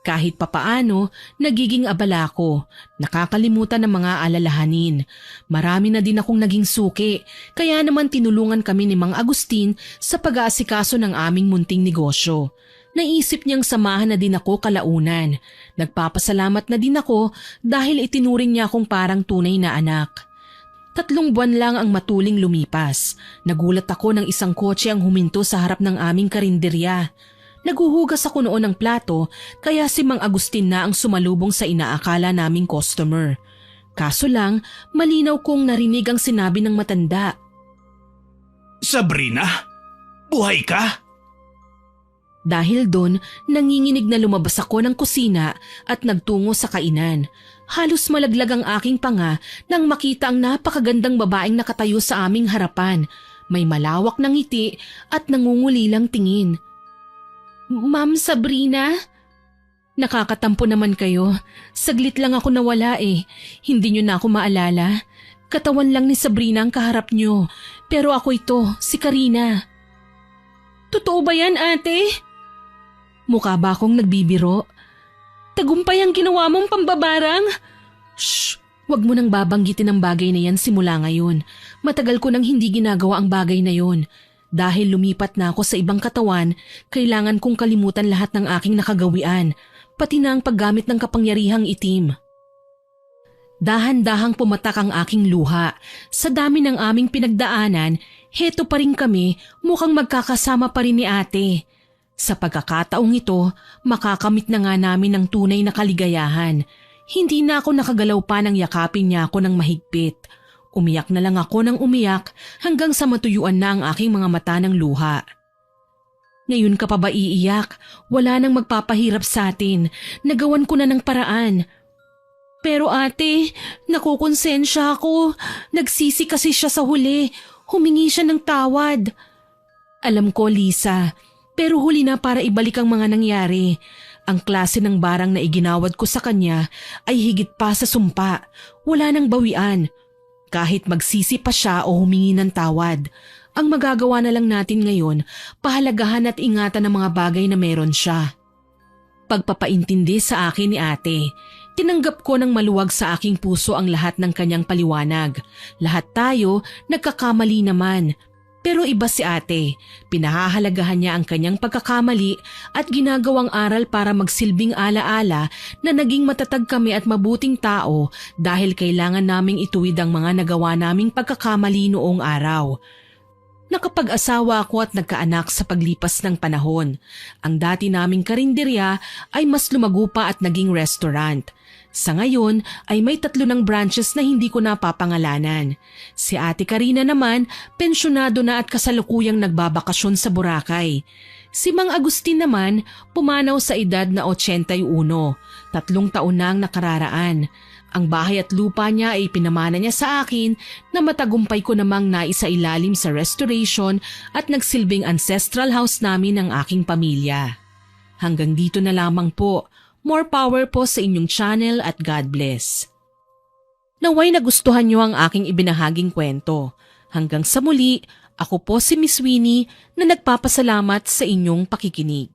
Kahit papaano, nagiging abala ko. Nakakalimutan ng mga alalahanin. Marami na din akong naging suki, kaya naman tinulungan kami ni Mang Agustin sa pag-aasikaso ng aming munting negosyo. Naisip niyang samahan na din ako kalaunan. Nagpapasalamat na din ako dahil itinuring niya akong parang tunay na anak. 3 buwan lang ang matuling lumipas. Nagulat ako nang isang kotse ang huminto sa harap ng aming karinderya. Naguhugas ako noon ng plato kaya si Mang Agustin na ang sumalubong sa inaakala naming customer. Kaso lang, malinaw kong narinig ang sinabi ng matanda. Sabrina, buhay ka? Dahil doon, nanginginig na lumabas ako ng kusina at nagtungo sa kainan. Halos malaglag ang aking panga nang makita ang napakagandang babaeng nakatayo sa aming harapan. May malawak na ngiti at nangungulilang tingin. Ma'am Sabrina? Nakakatampo naman kayo. Saglit lang ako nawala eh. Hindi niyo na ako maalala. Katawan lang ni Sabrina ang kaharap niyo. Pero ako ito, si Karina. Totoo ba yan, ate? Mukha ba akong nagbibiro? Tagumpay ang ginawa mong pambabarang? Shh! Huwag mo nang babanggitin ang bagay na yan simula ngayon. Matagal ko nang hindi ginagawa ang bagay na yon. Dahil lumipat na ako sa ibang katawan, kailangan kong kalimutan lahat ng aking nakagawian, pati na ang paggamit ng kapangyarihang itim. Dahan-dahang pumatak ang aking luha. Sa dami ng aming pinagdaanan, heto pa rin kami, mukhang magkakasama pa rin ni ate. Sa pagkakataong ito, makakamit na nga namin ang tunay na kaligayahan. Hindi na ako nakagalaw pa nang yakapin niya ako ng mahigpit. Umiyak na lang ako ng umiyak hanggang sa matuyuan na ang aking mga mata ng luha. Ngayon ka pa ba iiyak? Wala nang magpapahirap sa atin. Nagawan ko na ng paraan. Pero ate, nakukonsensya ako. Nagsisi kasi siya sa huli. Humingi siya ng tawad. Alam ko, Lisa, Pero huli na para ibalik ang mga nangyari. Ang klase ng barang na iginawad ko sa kanya ay higit pa sa sumpa. Wala nang bawian. Kahit magsisi pa siya o humingi ng tawad. Ang magagawa na lang natin ngayon, pahalagahan at ingatan ang mga bagay na meron siya. Pagpapaintindi sa akin ni ate, tinanggap ko ng maluwag sa aking puso ang lahat ng kanyang paliwanag. Lahat tayo nagkakamali naman. Pero iba si ate, pinahahalagahan niya ang kanyang pagkakamali at ginagawang aral para magsilbing alaala na naging matatag kami at mabuting tao dahil kailangan naming ituwid ang mga nagawa naming pagkakamali noong araw. Nakapag-asawa ako at nagkaanak sa paglipas ng panahon. Ang dati naming karinderya ay mas lumago pa at naging restaurant. Sa ngayon ay may 3 ng branches na hindi ko napapangalanan. Si Ate Karina naman, pensyonado na at kasalukuyang nagbabakasyon sa Boracay. Si Mang Agustin naman, pumanaw sa edad na 81, 3 taon na ang nakararaan. Ang bahay at lupa niya ay pinamana niya sa akin na matagumpay ko namang naisailalim sa restoration at nagsilbing ancestral house namin ng aking pamilya. Hanggang dito na lamang po. More power po sa inyong channel at God bless. Naway nagustuhan niyo ang aking ibinahaging kwento. Hanggang sa muli, ako po si Miss Winnie na nagpapasalamat sa inyong pakikinig.